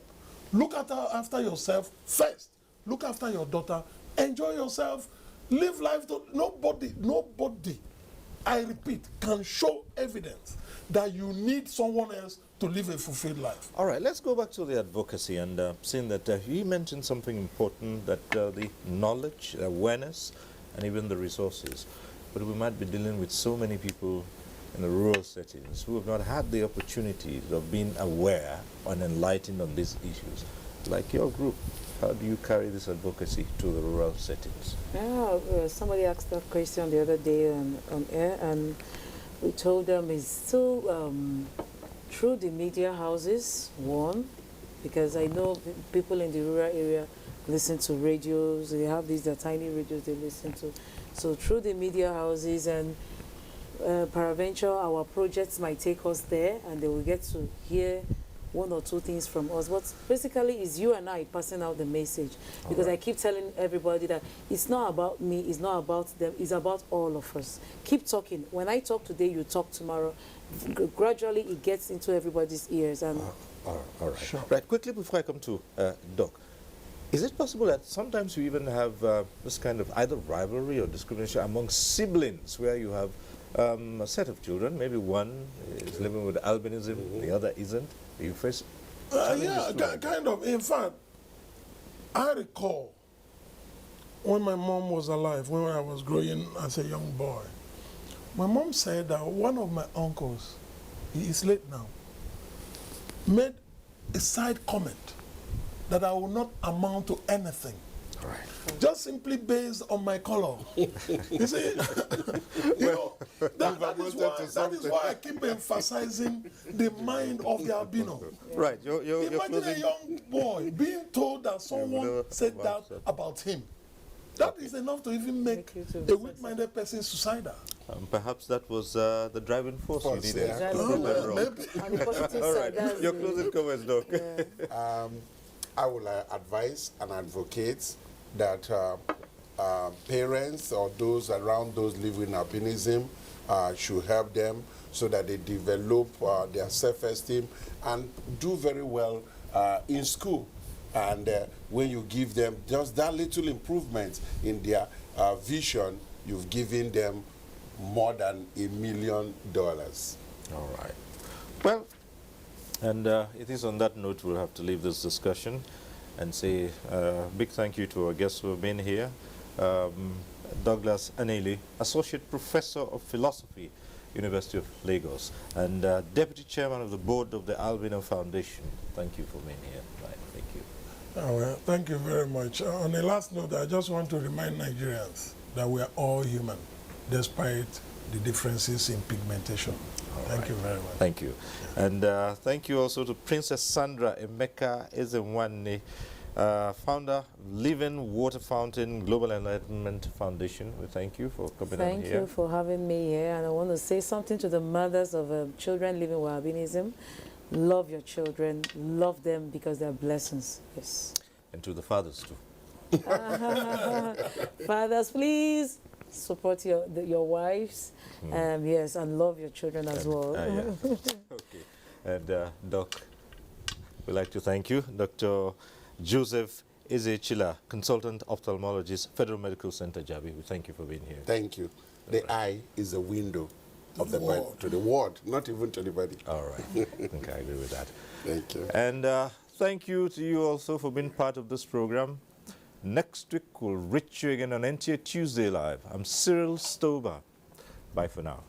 Look after yourself first. Look after your daughter. Enjoy yourself. Live life. Nobody, I repeat, can show evidence that you need someone else to live a fulfilled life. All right, let's go back to the advocacy and seeing that you mentioned something important, that the knowledge, awareness, and even the resources. But we might be dealing with so many people in the rural settings who have not had the opportunities of being aware and enlightened on these issues. Like your group, how do you carry this advocacy to the rural settings? Yeah, somebody asked that question the other day on air, and we told them it's still through the media houses, one, because I know people in the rural area listen to radios, they have these tiny radios they listen to. So through the media houses, and peradventure our projects might take us there and they will get to hear one or two things from us. But basically it's you and I passing out the message, because I keep telling everybody that it's not about me, it's not about them, it's about all of us. Keep talking. When I talk today, you talk tomorrow. Gradually it gets into everybody's ears. And all right. Sure. Right, quickly before I come to Doc, is it possible that sometimes you even have this kind of either rivalry or discrimination among siblings, where you have a set of children, maybe one is living with albinism, the other isn't? You face yeah, kind of. In fact, I recall when my mom was alive, when I was growing as a young boy, my mom said that one of my uncles, he is late now, made a side comment that I will not amount to anything. Right. Just simply based on my color. You see, that is why I keep emphasizing the mind of the albino. Right. Imagine a young boy being told that someone said that about him. That is enough to even make a weak-minded person suicidal. Perhaps that was the driving force you needed. Yeah. Maybe. All right. Your closing comments, Doc. Yeah. I will advise and advocate that parents or those around those living albinism should help them so that they develop their self-esteem and do very well in school. And when you give them just that little improvement in their vision, you've given them more than $1 million. All right. Well, and it is on that note we'll have to leave this discussion and say a big thank you to our guests who have been here. Douglas Aneli, Associate Professor of Philosophy, University of Lagos, and Deputy Chairman of the Board of the Albino Foundation. Thank you for being here. Right, thank you. Oh, well, thank you very much. On the last note, I just want to remind Nigerians that we are all human, despite the differences in pigmentation. Thank you very much. Thank you. And thank you also to Princess Sandra Emeka Ezenwanne, founder, Living Water Fountain Global Enlightenment Foundation. We thank you for coming on here. Thank you for having me here. And I want to say something to the mothers of children living with albinism. Love your children. Love them because they're blessings. Yes. And to the fathers too. Fathers, please support your wives. Yes, and love your children as well. Yeah. Okay. And Doc, we'd like to thank you, Dr. Joseph Ezechila, consultant ophthalmologist, Federal Medical Center, Jabi. We thank you for being here. Thank you. The eye is a window of the body, to the world, not even to the body. All right. I think I agree with that. Thank you. And thank you to you also for being part of this program. Next week, we'll reach you again on NTA Tuesday Live. I'm Cyril Stober. Bye for now.